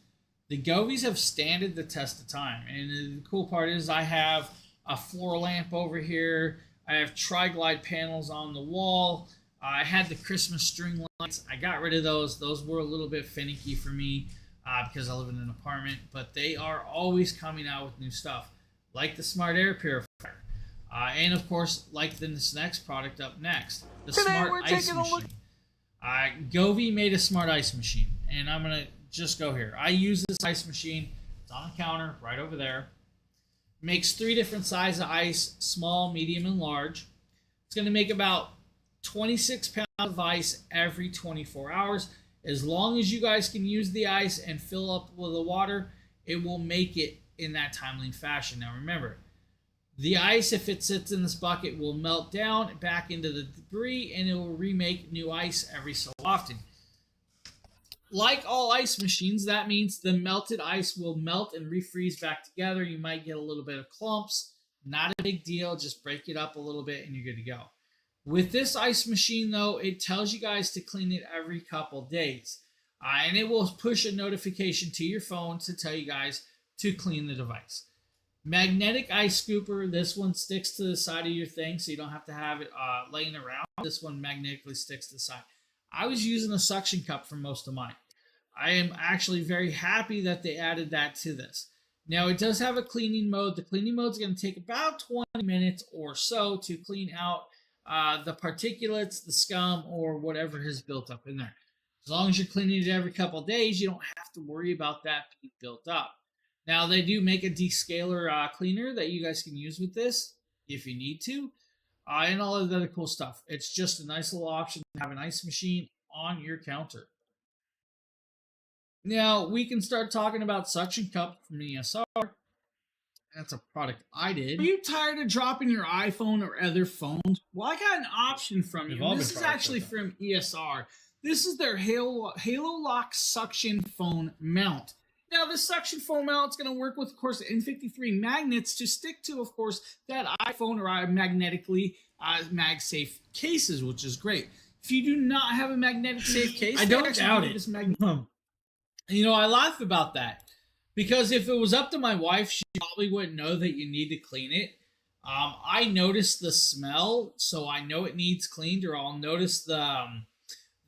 The Govees have standed the test of time. And the cool part is I have a floor lamp over here. I have tri-glide panels on the wall. I had the Christmas string lights. I got rid of those. Those were a little bit finicky for me because I live in an apartment. But they are always coming out with new stuff, like the Smart Air Purifier. And of course, like this next product up next, the Smart Ice Machine. Govee made a Smart Ice Machine, and I'm gonna just go here. I use this ice machine. It's on the counter right over there. Makes 3 different sizes of ice: small, medium, and large. It's gonna make about 26 pounds of ice every 24 hours. As long as you guys can use the ice and fill up with the water, it will make it in that timely fashion. Now remember, the ice, if it sits in this bucket, will melt down back into the debris, and it will remake new ice every so often. Like all ice machines, that means the melted ice will melt and refreeze back together. You might get a little bit of clumps. Not a big deal. Just break it up a little bit and you're good to go. With this ice machine, though, it tells you guys to clean it every couple days. And it will push a notification to your phone to tell you guys to clean the device. Magnetic ice scooper. This one sticks to the side of your thing, so you don't have to have it laying around. This one magnetically sticks to the side. I was using a suction cup for most of mine. I am actually very happy that they added that to this. Now, it does have a cleaning mode. The cleaning mode is going to take about 20 minutes or so to clean out the particulates, the scum, or whatever has built up in there. As long as you're cleaning it every couple of days, you don't have to worry about that being built up. Now, they do make a descaler cleaner that you guys can use with this if you need to, and all of the other cool stuff. It's just a nice little option to have an ice machine on your counter. Now, we can start talking about Suction Cup from ESR. That's a product I did. Are you tired of dropping your iPhone or other phones? Well, I got an option from you. This is actually from ESR. This is their Halo Lock Suction Phone Mount. Now, this suction phone mount is going to work with, of course, N53 magnets to stick to, of course, that iPhone or magnetically mag-safe cases, which is great. If you do not have a magnetic safe case, I don't doubt it. I laugh about that because if it was up to my wife, she probably wouldn't know that you need to clean it. I notice the smell, so I know it needs cleaned, or I'll notice the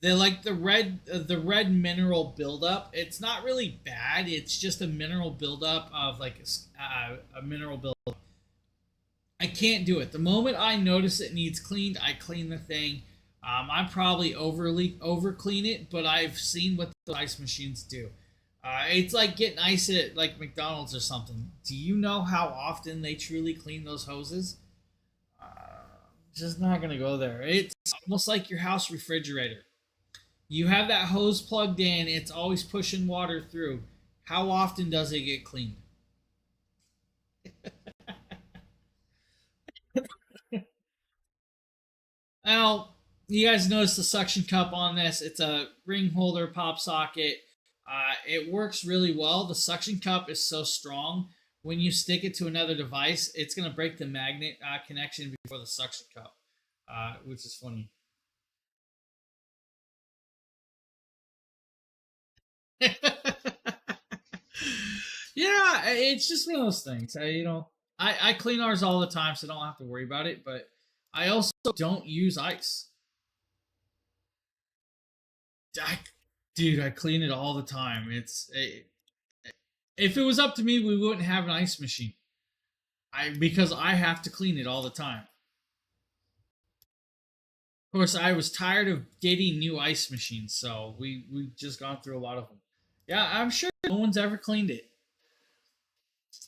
red mineral buildup. It's not really bad. It's just a mineral buildup of a mineral buildup. I can't do it. The moment I notice it needs cleaned, I clean the thing. I probably over clean it, but I've seen what the ice machines do. It's like getting ice at like McDonald's or something. Do you know how often they truly clean those hoses? Just not gonna go there. It's almost like your house refrigerator. You have that hose plugged in, it's always pushing water through. How often does it get cleaned? Now, you guys notice the suction cup on this. It's a ring holder pop socket. It works really well. The suction cup is so strong. When you stick it to another device, it's going to break the magnet connection before the suction cup, which is funny. Yeah, it's just one of those things. I clean ours all the time, so I don't have to worry about it. But I also don't use ice. Dude, I clean it all the time. If it was up to me, we wouldn't have an ice machine. Because I have to clean it all the time. Of course, I was tired of getting new ice machines, so we just gone through a lot of them. Yeah, I'm sure no one's ever cleaned it.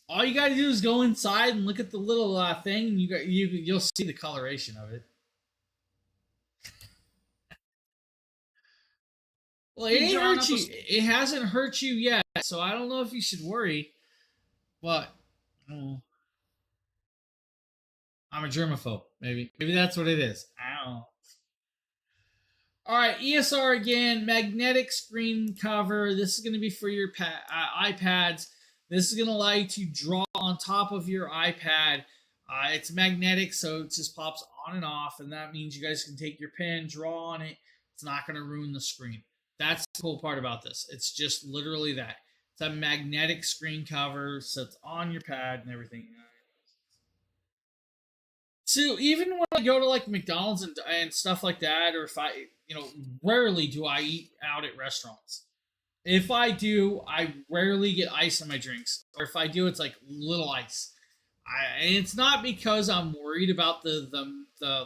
All you gotta do is go inside and look at the little thing, and you'll see the coloration of it. Well, it ain't hurt you. It hasn't hurt you yet, so I don't know if you should worry. But I'm a germaphobe. Maybe that's what it is. I don't know. All right, ESR again, magnetic screen cover. This is going to be for your iPads. This is going to allow you to draw on top of your iPad. It's magnetic, so it just pops on and off, and that means you guys can take your pen, draw on it. It's not going to ruin the screen. That's the cool part about this. It's just literally that. It's a magnetic screen cover, so it's on your pad and everything. So even when I go to like McDonald's and stuff like that, or if I, rarely do I eat out at restaurants. If I do, I rarely get ice in my drinks, or if I do, it's like little ice. And it's not because I'm worried about the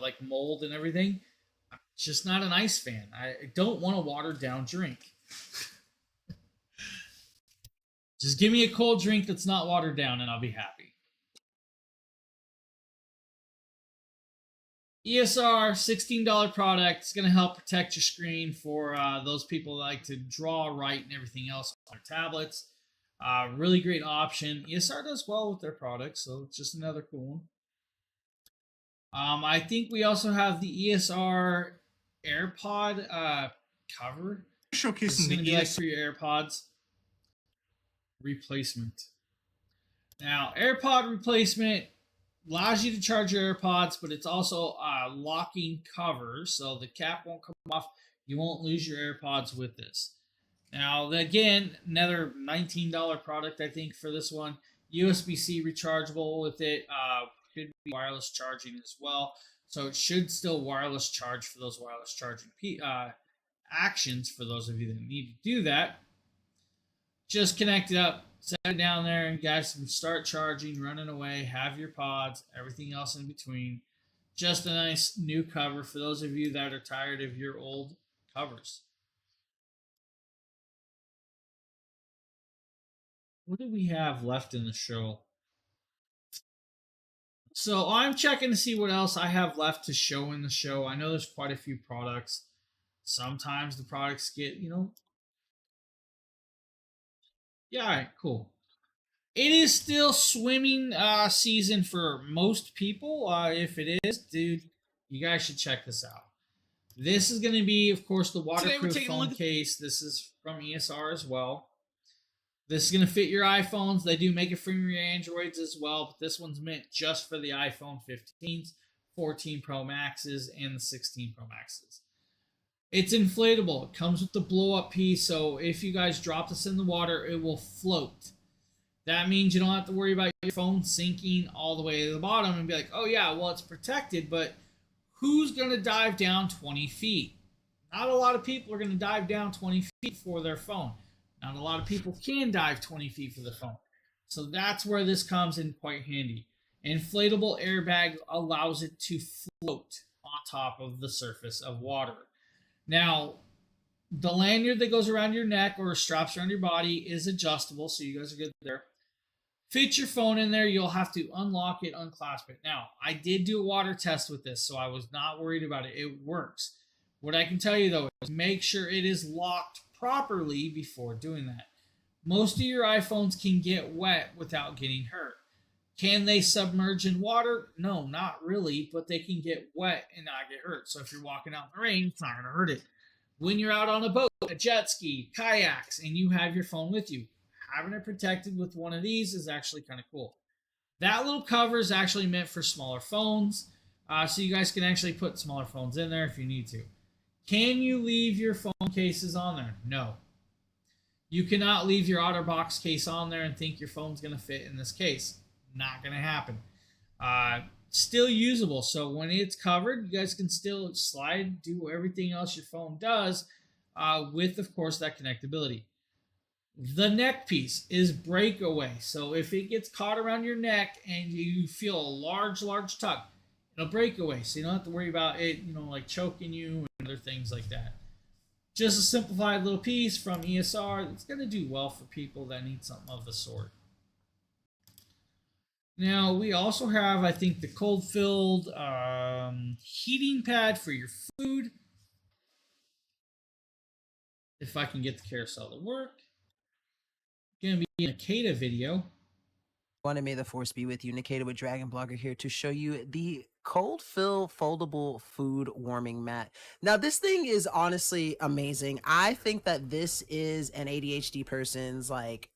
like mold and everything. I'm just not an ice fan. I don't want a watered down drink. Just give me a cold drink that's not watered down, and I'll be happy. ESR, $16 product. It's going to help protect your screen for those people that like to draw, write, and everything else on their tablets. Really great option. ESR does well with their products, so it's just another cool one. I think we also have the ESR AirPod cover. Showcasing the like for your AirPods replacement. Now, AirPod replacement allows you to charge your AirPods, but it's also locking cover, so the cap won't come off. You won't lose your AirPods with this. Now, again, another $19 product, I think, for this one. USB-C rechargeable with it. Could be wireless charging as well. So it should still wireless charge for those wireless charging actions for those of you that need to do that. Just connect it up, set it down there, and guys can start charging, running away, have your pods, everything else in between. Just a nice new cover for those of you that are tired of your old covers. What do we have left in the show? So I'm checking to see what else I have left to show in the show. I know there's quite a few products. Sometimes the products get, Yeah, all right, cool. It is still swimming season for most people. If it is, dude, you guys should check this out. This is going to be, of course, the waterproof phone case. This is from ESR as well. This is going to fit your iPhones. They do make it for your Androids as well, but this one's meant just for the iPhone 15s, 14 Pro Maxes, and the 16 Pro Maxes. It's inflatable. It comes with the blow-up piece, so if you guys drop this in the water, it will float. That means you don't have to worry about your phone sinking all the way to the bottom and be like, oh yeah, well, it's protected, but who's going to dive down 20 feet? Not a lot of people are going to dive down 20 feet for their phone. Not a lot of people can dive 20 feet for the phone. So that's where this comes in quite handy. Inflatable airbag allows it to float on top of the surface of water. Now, the lanyard that goes around your neck or straps around your body is adjustable, so you guys are good there. Fit your phone in there. You'll have to unlock it, unclasp it. Now, I did do a water test with this, so I was not worried about it. It works. What I can tell you, though, is make sure it is locked properly before doing that. Most of your iPhones can get wet without getting hurt. Can they submerge in water? No, not really, but they can get wet and not get hurt. So if you're walking out in the rain, it's not going to hurt it. When you're out on a boat, a jet ski, kayaks, and you have your phone with you, having it protected with one of these is actually kind of cool. That little cover is actually meant for smaller phones, so you guys can actually put smaller phones in there if you need to. Can you leave your phone cases on there? No. You cannot leave your OtterBox case on there and think your phone's going to fit in this case. Not going to happen. Still usable, so when it's covered, you guys can still slide, do everything else your phone does with, of course, that connectability. The neck piece is breakaway. So if it gets caught around your neck and you feel a large tug, it'll break away. So you don't have to worry about it, like choking you and other things like that. Just a simplified little piece from ESR that's going to do well for people that need something of the sort. Now, we also have, I think, the cold filled heating pad for your food. If I can get the carousel to work. Going to be an Akata video. One, and may the force be with you. Nikita with Dragon Blogger here to show you the cold fill foldable food warming mat. Now, this thing is honestly amazing. I think that this is an ADHD person's like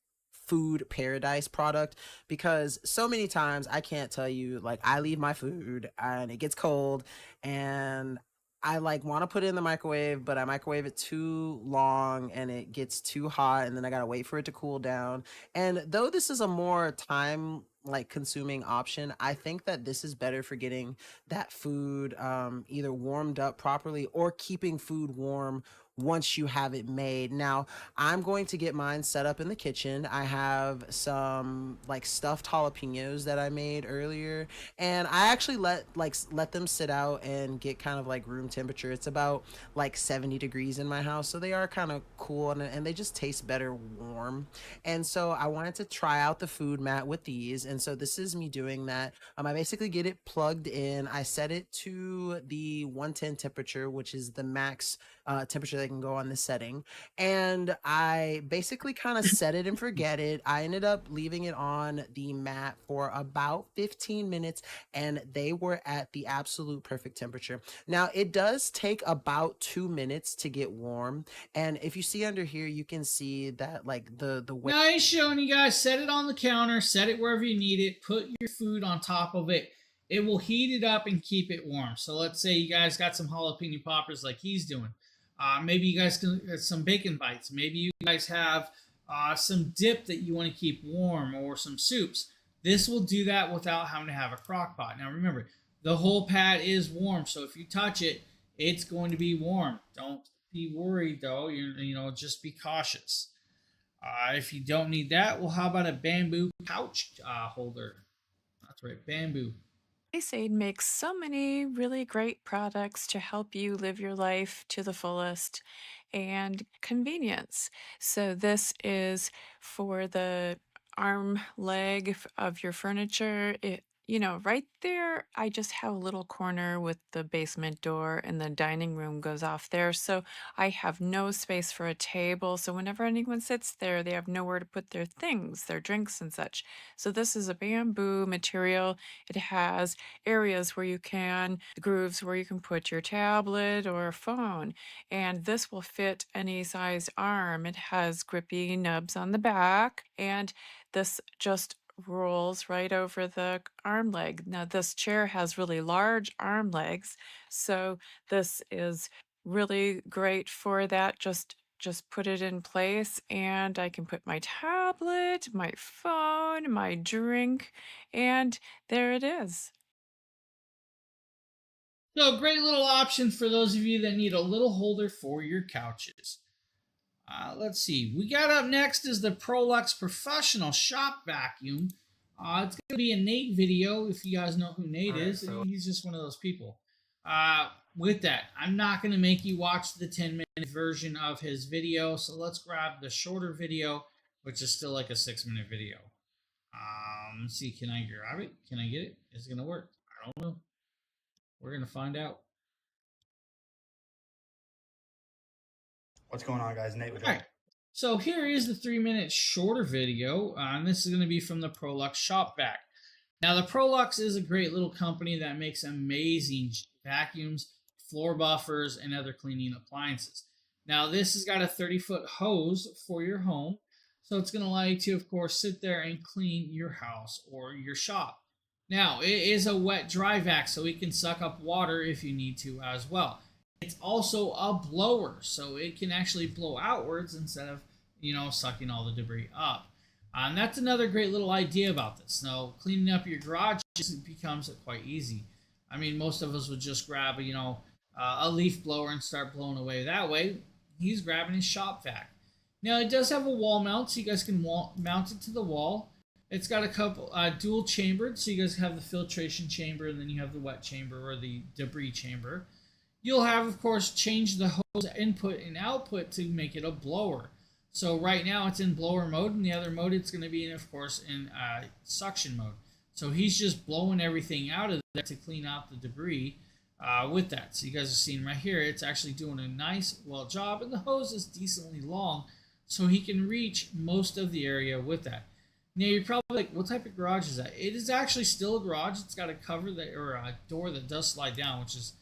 food paradise product, because so many times I can't tell you, like, I leave my food and it gets cold and I like want to put it in the microwave, but I microwave it too long and it gets too hot, and then I gotta wait for it to cool down. And though this is a more time like consuming option, I think that this is better for getting that food either warmed up properly or keeping food warm once you have it made. Now, I'm going to get mine set up in the kitchen. I have some like stuffed jalapenos that I made earlier, and I actually let them sit out and get kind of like room temperature. It's about like 70 degrees in my house, so they are kind of cool, and they just taste better warm. And so I wanted to try out the food mat with these, and so this is me doing that. I basically get it plugged in. I set it to the 110 temperature, which is the max temperature that can go on this setting, and I basically kind of set it and forget it. I ended up leaving it on the mat for about 15 minutes, and they were at the absolute perfect temperature. Now, it does take about 2 minutes to get warm, and if you see under here, you can see that like the way. Now he's showing you guys, set it on the counter, set it wherever you need it, put your food on top of it. It will heat it up and keep it warm. So let's say you guys got some jalapeno poppers like he's doing. Maybe you guys can get some bacon bites. Maybe you guys have some dip that you want to keep warm, or some soups. This will do that without having to have a crock pot. Now remember, the whole pad is warm, so if you touch it, it's going to be warm. Don't be worried though. Just be cautious. If you don't need that, well, how about a bamboo couch holder? That's right, bamboo. Aid makes so many really great products to help you live your life to the fullest and convenience. So this is for the arm leg of your furniture. Right there, I just have a little corner with the basement door, and the dining room goes off there. So I have no space for a table. So whenever anyone sits there, they have nowhere to put their things, their drinks and such. So this is a bamboo material. It has areas where grooves where you can put your tablet or phone, and this will fit any size arm. It has grippy nubs on the back, and this just rolls right over the arm leg. Now, this chair has really large arm legs, so this is really great for that. Just put it in place, and I can put my tablet, my phone, my drink, and there it is. So, great little option for those of you that need a little holder for your couches. Let's see. We got up next is the Prolux Professional Shop Vacuum. It's going to be a Nate video, if you guys know who Nate is. He's just one of those people. With that, I'm not going to make you watch the 10-minute version of his video, so let's grab the shorter video, which is still like a 6-minute video. Let's see, can I grab it? Can I get it? Is it going to work? I don't know. We're going to find out. What's going on, guys? Nate with All right. So here is the 3-minute shorter video, and this is going to be from the Prolux Shop Vac. Now, the Prolux is a great little company that makes amazing vacuums, floor buffers, and other cleaning appliances. Now, this has got a 30-foot hose for your home, so it's going to allow you to, of course, sit there and clean your house or your shop. Now, it is a wet-dry vac, so it can suck up water if you need to as well. It's also a blower, so it can actually blow outwards instead of, sucking all the debris up. And that's another great little idea about this. Now, cleaning up your garage becomes quite easy. I mean, most of us would just grab, a leaf blower and start blowing away that way. He's grabbing his shop vac. Now it does have a wall mount, so you guys can mount it to the wall. It's got a couple dual chambered, so you guys have the filtration chamber and then you have the wet chamber or the debris chamber. You'll have, of course, changed the hose input and output to make it a blower. So right now it's in blower mode, and the other mode it's going to be in, of course, in suction mode. So he's just blowing everything out of there to clean out the debris with that. So you guys are seeing right here, it's actually doing a nice, well job, and the hose is decently long, so he can reach most of the area with that. Now you're probably like, what type of garage is that? It is actually still a garage. It's got a cover that, or a door that does slide down, which is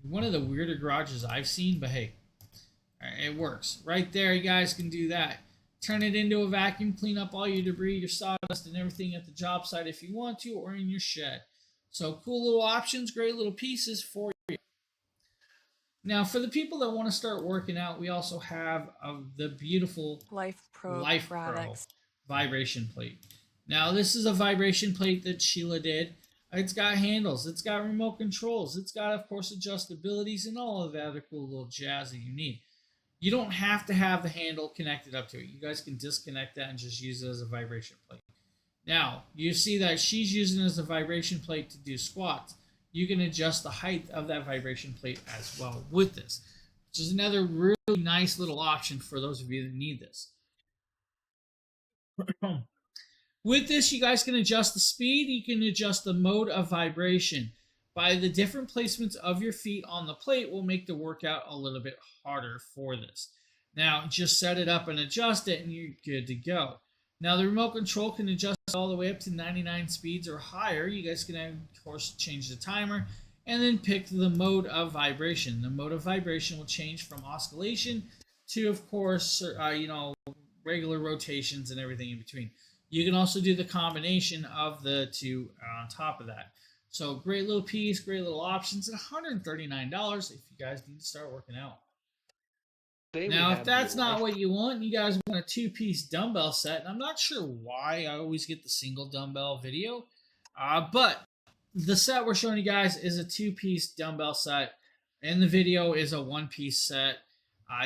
one of the weirder garages I've seen, but hey, it works. Right there, you guys can do that. Turn it into a vacuum, clean up all your debris, your sawdust, and everything at the job site if you want to, or in your shed. So cool little options, great little pieces for you. Now, for the people that want to start working out, we also have the beautiful Life Pro Life products. Pro vibration plate. Now, this is a vibration plate that Sheila did. It's got handles, it's got remote controls, it's got, of course, adjustabilities and all of the other cool little jazz that you need. You don't have to have the handle connected up to it. You guys can disconnect that and just use it as a vibration plate. Now, you see that she's using it as a vibration plate to do squats. You can adjust the height of that vibration plate as well with this, which is another really nice little option for those of you that need this. With this, you guys can adjust the speed. You can adjust the mode of vibration. By the different placements of your feet on the plate will make the workout a little bit harder for this. Now, just set it up and adjust it, and you're good to go. Now, the remote control can adjust all the way up to 99 speeds or higher. You guys can, of course, change the timer and then pick the mode of vibration. The mode of vibration will change from oscillation to, of course, regular rotations and everything in between. You can also do the combination of the two on top of that. So great little piece, great little options, at $139 if you guys need to start working out. Now, if that's not what you want, you guys want a two-piece dumbbell set, and I'm not sure why I always get the single dumbbell video, but the set we're showing you guys is a two-piece dumbbell set, and the video is a one-piece set.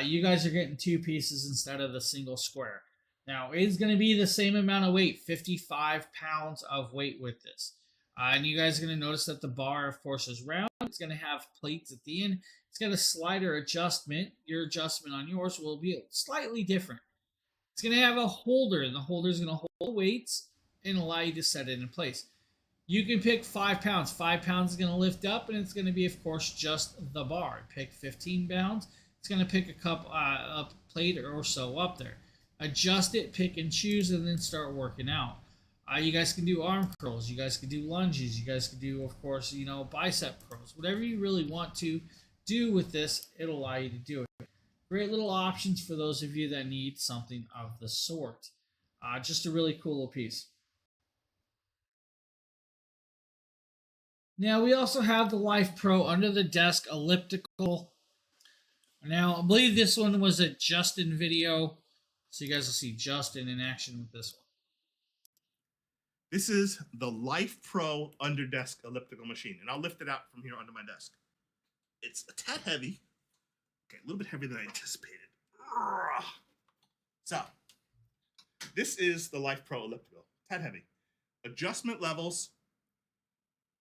You guys are getting two pieces instead of the single square. Now, it's going to be the same amount of weight, 55 pounds of weight with this. And you guys are going to notice that the bar, of course, is round. It's going to have plates at the end. It's got a slider adjustment. Your adjustment on yours will be slightly different. It's going to have a holder, and the holder is going to hold the weights and allow you to set it in place. You can pick 5 pounds. 5 pounds is going to lift up, and it's going to be, of course, just the bar. Pick 15 pounds. It's going to pick a plate or so up there. Adjust it, pick and choose, and then start working out. You guys can do arm curls. You guys can do lunges. You guys can do, of course, bicep curls. Whatever you really want to do with this, it'll allow you to do it. Great little options for those of you that need something of the sort. Just a really cool little piece. Now, we also have the Life Pro under the desk elliptical. Now, I believe this one was a Justin video, so you guys will see Justin in action with this one. This is the Life Pro under desk elliptical machine, and I'll lift it out from here under my desk. It's a tad heavy. Okay, a little bit heavier than I anticipated. So, this is the Life Pro elliptical. Tad heavy. Adjustment levels.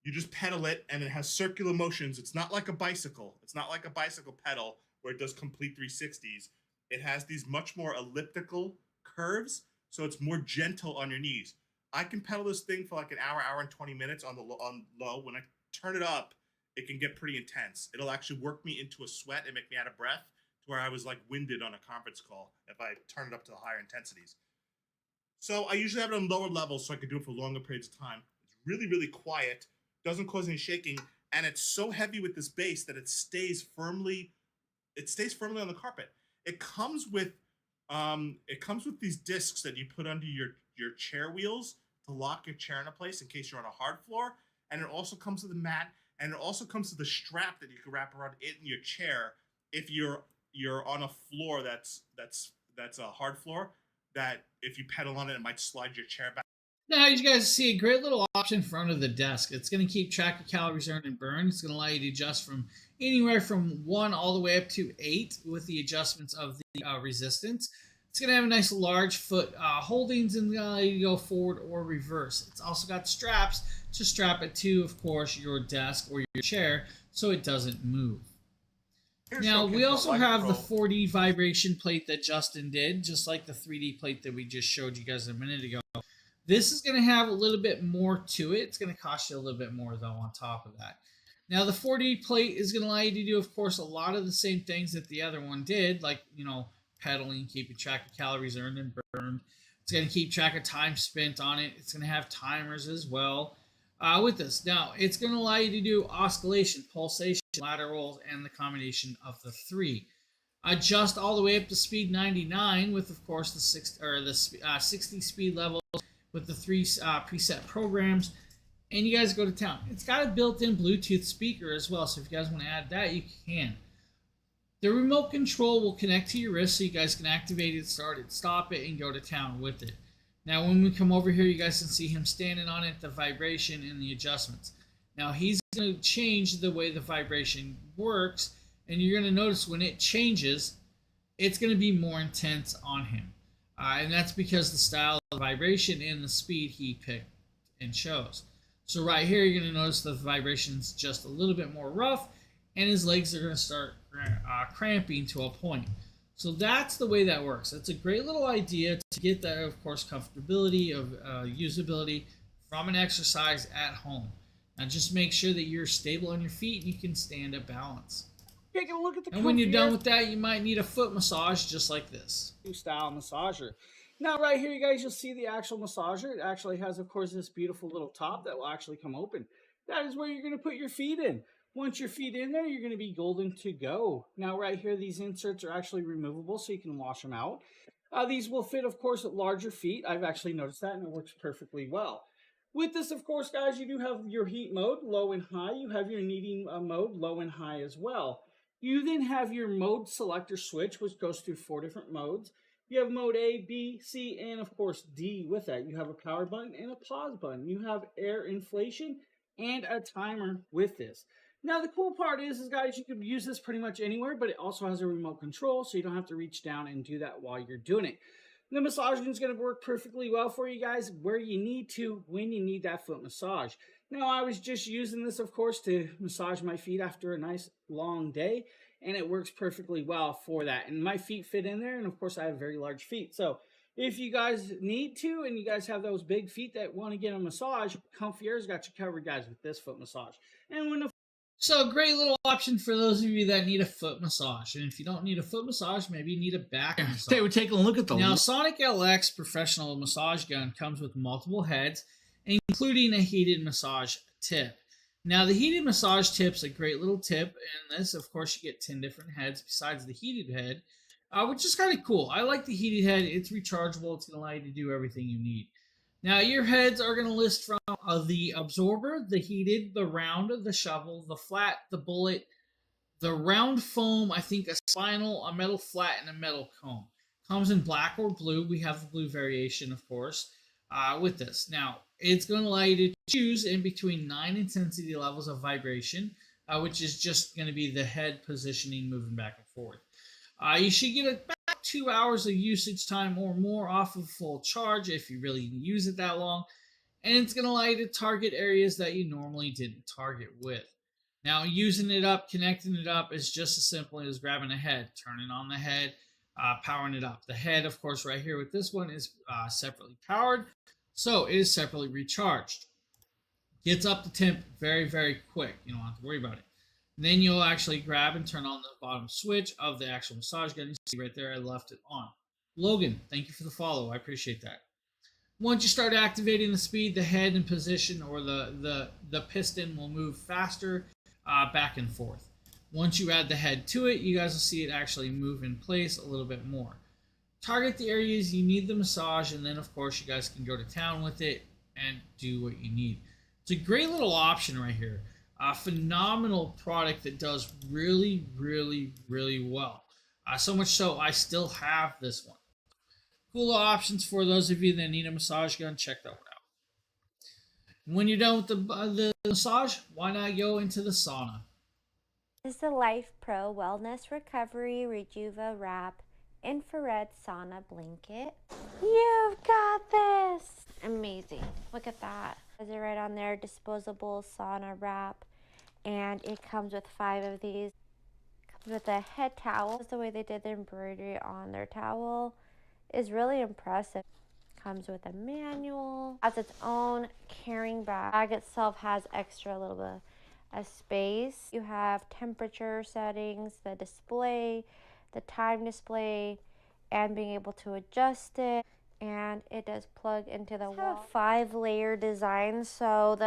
You just pedal it, and it has circular motions. It's not like a bicycle. It's not like a bicycle pedal where it does complete 360s. It has these much more elliptical curves, so it's more gentle on your knees. I can pedal this thing for like an hour and 20 minutes on low. When I turn it up, it can get pretty intense. It'll actually work me into a sweat and make me out of breath to where I was like winded on a conference call if I turn it up to the higher intensities. So I usually have it on lower levels so I can do it for longer periods of time. It's really, really quiet, doesn't cause any shaking, and it's so heavy with this base that it stays firmly on the carpet. It comes with these discs that you put under your chair wheels to lock your chair into place in case you're on a hard floor, and it also comes with a mat, and it also comes with a strap that you can wrap around it in your chair if you're on a floor that's a hard floor, that if you pedal on it, it might slide your chair back. Now, you guys see a great little option for under the desk. It's going to keep track of calories earned and burned. It's going to allow you to adjust from anywhere from 1 all the way up to 8 with the adjustments of the resistance. It's going to have a nice large foot holdings and allow you to go forward or reverse. It's also got straps to strap it to, of course, your desk or your chair so it doesn't move. Now, we also have the 4D vibration plate that Justin did, just like the 3D plate that we just showed you guys a minute ago. This is going to have a little bit more to it. It's going to cost you a little bit more, though, on top of that. Now, the 4D plate is going to allow you to do, of course, a lot of the same things that the other one did, like, pedaling, keeping track of calories earned and burned. It's going to keep track of time spent on it. It's going to have timers as well with this. Now, it's going to allow you to do oscillation, pulsation, laterals, and the combination of the three. Adjust all the way up to speed 99 with, of course, the 60 speed levels with the three preset programs. And you guys go to town. It's got a built-in Bluetooth speaker as well, so if you guys want to add that, you can. The remote control will connect to your wrist so you guys can activate it, start it, stop it, and go to town with it. Now, when we come over here, you guys can see him standing on it, the vibration, and the adjustments. Now, he's going to change the way the vibration works, and you're going to notice when it changes, it's going to be more intense on him. And that's because the style of the vibration and the speed he picked and chose. So right here, you're going to notice the vibration's just a little bit more rough, and his legs are going to start cramping to a point. So that's the way that works. It's a great little idea to get that, of course, comfortability of usability from an exercise at home. Now just make sure that you're stable on your feet and you can stand at balance. Taking a look at the And when you're done with that, you might need a foot massage just like this. style massager. Now right here, you guys, you'll see the actual massager. It actually has, of course, this beautiful little top that will actually come open. That is where you're going to put your feet in. Once your feet in there, you're going to be golden to go. Now right here, these inserts are actually removable so you can wash them out. These will fit, of course, at larger feet. I've actually noticed that, and it works perfectly well. With this, of course, guys, you do have your heat mode, low and high. You have your kneading mode, low and high as well. You then have your mode selector switch, which goes through 4 different modes. You have mode A, B, C, and of course D with that. You have a power button and a pause button. You have air inflation and a timer with this. Now the cool part is guys, you can use this pretty much anywhere, but it also has a remote control, so you don't have to reach down and do that while you're doing it. The massaging is going to work perfectly well for you guys where you need to, when you need that foot massage. Now I was just using this, of course, to massage my feet after a nice long day, and it works perfectly well for that. And my feet fit in there, and of course I have very large feet. So if you guys need to, and you guys have those big feet that want to get a massage, Comfy Air's got you covered, guys, with this foot massage. And when the So a great little option for those of you that need a foot massage. And if you don't need a foot massage, maybe you need a back massage. Today we're taking a look at the Now, Sonic LX professional massage gun comes with multiple heads, including a heated massage tip. Now, the heated massage tip's a great little tip, and this, of course, you get 10 different heads besides the heated head, which is kind of cool. I like the heated head. It's rechargeable. It's going to allow you to do everything you need. Now, your heads are going to list from the absorber, the heated, the round, the shovel, the flat, the bullet, the round foam, I think a spinal, a metal flat, and a metal cone. Comes in black or blue. We have the blue variation, of course, with this. Now, it's going to allow you to choose in between 9 intensity levels of vibration, which is just going to be the head positioning, moving back and forth. You should get about 2 hours of usage time or more off of full charge if you really use it that long. And it's going to allow you to target areas that you normally didn't target with. Now, using it up, connecting it up is just as simple as grabbing a head, turning on the head, powering it up. The head, of course, right here with this one is separately powered, so it is separately recharged. Gets up to temp very, very quick. You don't have to worry about it. Then you'll actually grab and turn on the bottom switch of the actual massage gun. You see right there, I left it on. Logan, thank you for the follow. I appreciate that. Once you start activating the speed, the head and position or the piston will move faster back and forth. Once you add the head to it, you guys will see it actually move in place a little bit more. Target the areas you need the massage, and then, of course, you guys can go to town with it and do what you need. It's a great little option right here. A phenomenal product that does really, really, really well. So much so, I still have this one. Cool options for those of you that need a massage gun. Check that one out. When you're done with the massage, why not go into the sauna? This is the Life Pro Wellness Recovery Rejuva Wrap infrared sauna blanket. You've got this! Amazing. Look at that. Is it right on there? Disposable sauna wrap. And it comes with 5 of these. Comes with a head towel. Just the way they did the embroidery on their towel is really impressive. Comes with a manual. Has its own carrying bag. The bag itself has extra little bit of space. You have temperature settings, the display, the time display, and being able to adjust it. And it does plug into the wall. 5-layer design, so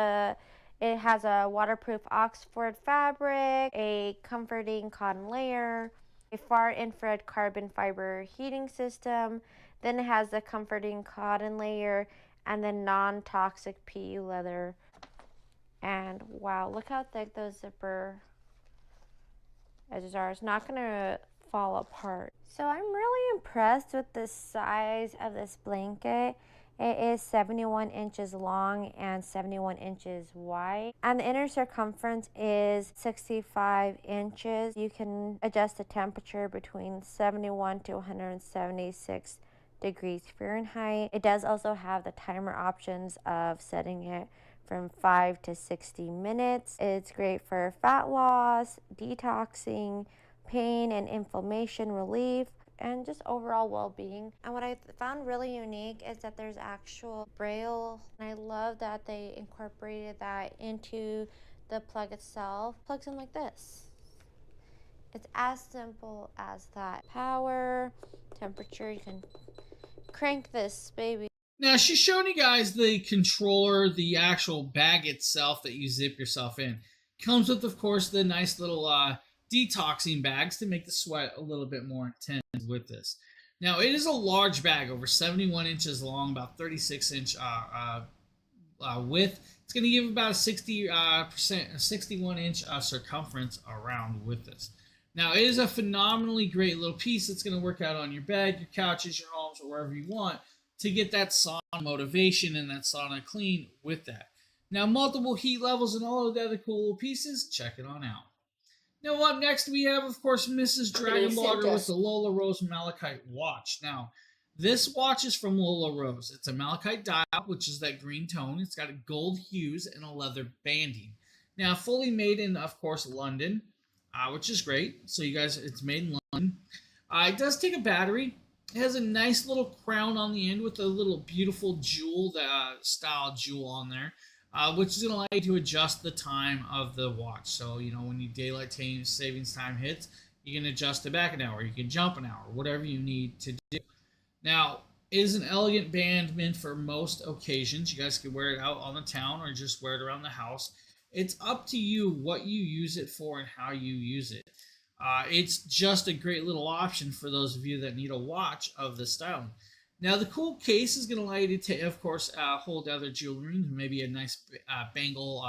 it has a waterproof Oxford fabric, a comforting cotton layer, a far infrared carbon fiber heating system. Then it has the comforting cotton layer and the non-toxic PU leather. And wow, look how thick those zipper edges are. It's not gonna fall apart. So I'm really impressed with the size of this blanket. It is 71 inches long and 71 inches wide. And the inner circumference is 65 inches. You can adjust the temperature between 71 to 176 degrees Fahrenheit. It does also have the timer options of setting it from 5 to 60 minutes. It's great for fat loss, detoxing, pain and inflammation relief, and just overall well-being. And what I found really unique is that there's actual braille, and I love that they incorporated that into the plug itself. Plugs in like this. It's as simple as that. Power, temperature, you can crank this baby. Now, she's showing you guys the controller, the actual bag itself that you zip yourself in. Comes with, of course, the nice little detoxing bags to make the sweat a little bit more intense with this. Now, it is a large bag, over 71 inches long, about 36-inch width. It's going to give about a 61-inch circumference around with this. Now, it is a phenomenally great little piece that's going to work out on your bed, your couches, your homes, or wherever you want, to get that sauna motivation and that sauna clean with that. Now, multiple heat levels and all of the other cool little pieces, check it on out. Now, up next, we have, of course, Mrs. Dragon Blogger with the Lola Rose Malachite watch. Now, this watch is from Lola Rose. It's a malachite dial, which is that green tone. It's got a gold hues and a leather banding. Now, fully made in, of course, London, which is great. So, you guys, it's made in London. It does take a battery. It has a nice little crown on the end with a little beautiful jewel, style jewel on there, which is going to allow you to adjust the time of the watch. So, you know, when your daylight savings time hits, you can adjust it back an hour. You can jump an hour, whatever you need to do. Now, it is an elegant band meant for most occasions. You guys can wear it out on the town or just wear it around the house. It's up to you what you use it for and how you use it. It's just a great little option for those of you that need a watch of this styling. Now, the cool case is going to allow you to, of course, hold other jewelry, maybe a nice bangle,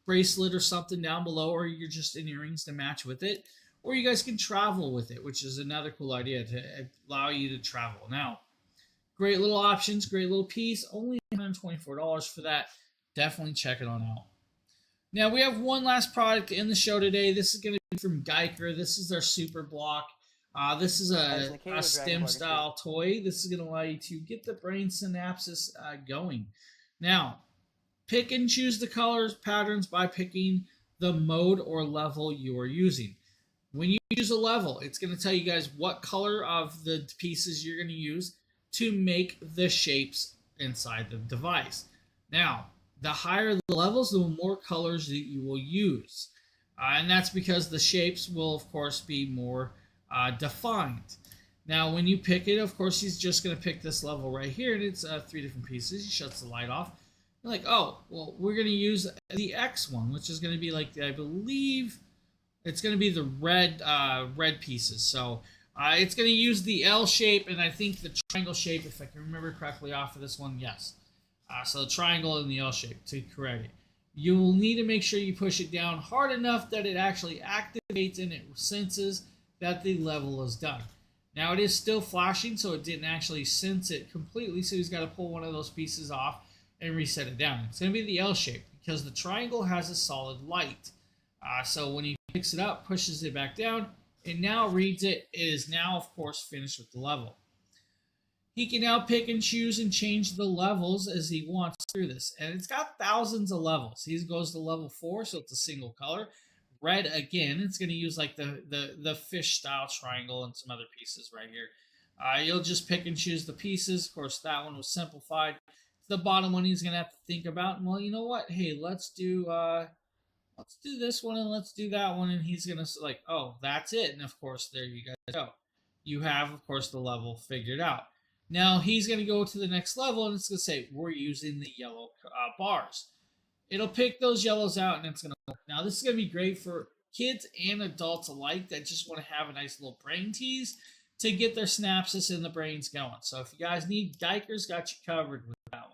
bracelet or something down below, or you're just in earrings to match with it. Or you guys can travel with it, which is another cool idea to allow you to travel. Now, great little options, great little piece, only $124 for that. Definitely check it on out. Now, we have one last product in the show today. This is going to be from Jackery. This is their Super Block. This is a STEM style toy. This is going to allow you to get the brain synapses going. Now, pick and choose the colors, patterns by picking the mode or level you are using. When you use a level, it's going to tell you guys what color of the pieces you're going to use to make the shapes inside the device. Now, the higher the levels, the more colors that you will use. And that's because the shapes will, of course, be more defined. Now, when you pick it, of course, he's just going to pick this level right here, and it's 3 different pieces. He shuts the light off. You're like, oh, well, we're going to use the X one, which is going to be like, I believe, it's going to be the red pieces. So it's going to use the L shape, and I think the triangle shape, if I can remember correctly off of this one, yes. So the triangle and the L shape to correct it. You will need to make sure you push it down hard enough that it actually activates and it senses that the level is done. Now it is still flashing, so it didn't actually sense it completely, so he's got to pull one of those pieces off and reset it down. It's going to be the L shape because the triangle has a solid light. So when he picks it up, pushes it back down, It now reads it. It is now, of course, finished with the level. He can now pick and choose and change the levels as he wants through this. And it's got thousands of levels. He goes to level 4, so it's a single color. Red again, it's going to use like the fish style triangle and some other pieces right here. You'll just pick and choose the pieces. Of course, that one was simplified. The bottom one he's going to have to think about. Well, you know what? Hey, let's do this one and let's do that one. And he's going to like, oh, that's it. And of course, there you guys go. You have, of course, the level figured out. Now he's going to go to the next level and it's going to say, we're using the yellow bars. It'll pick those yellows out and it's going to. Now this is going to be great for kids and adults alike that just want to have a nice little brain tease to get their synapses in the brains going. So if you guys need, Geiger's got you covered with that one.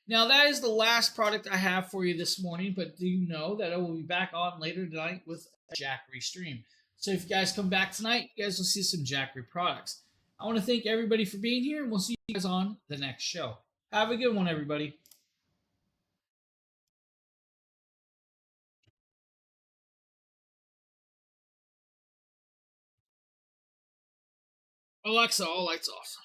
Now that is the last product I have for you this morning, but do you know that I will be back on later tonight with a Jackery stream. So if you guys come back tonight, you guys will see some Jackery products. I want to thank everybody for being here, and we'll see you guys on the next show. Have a good one, everybody. Alexa, all lights off.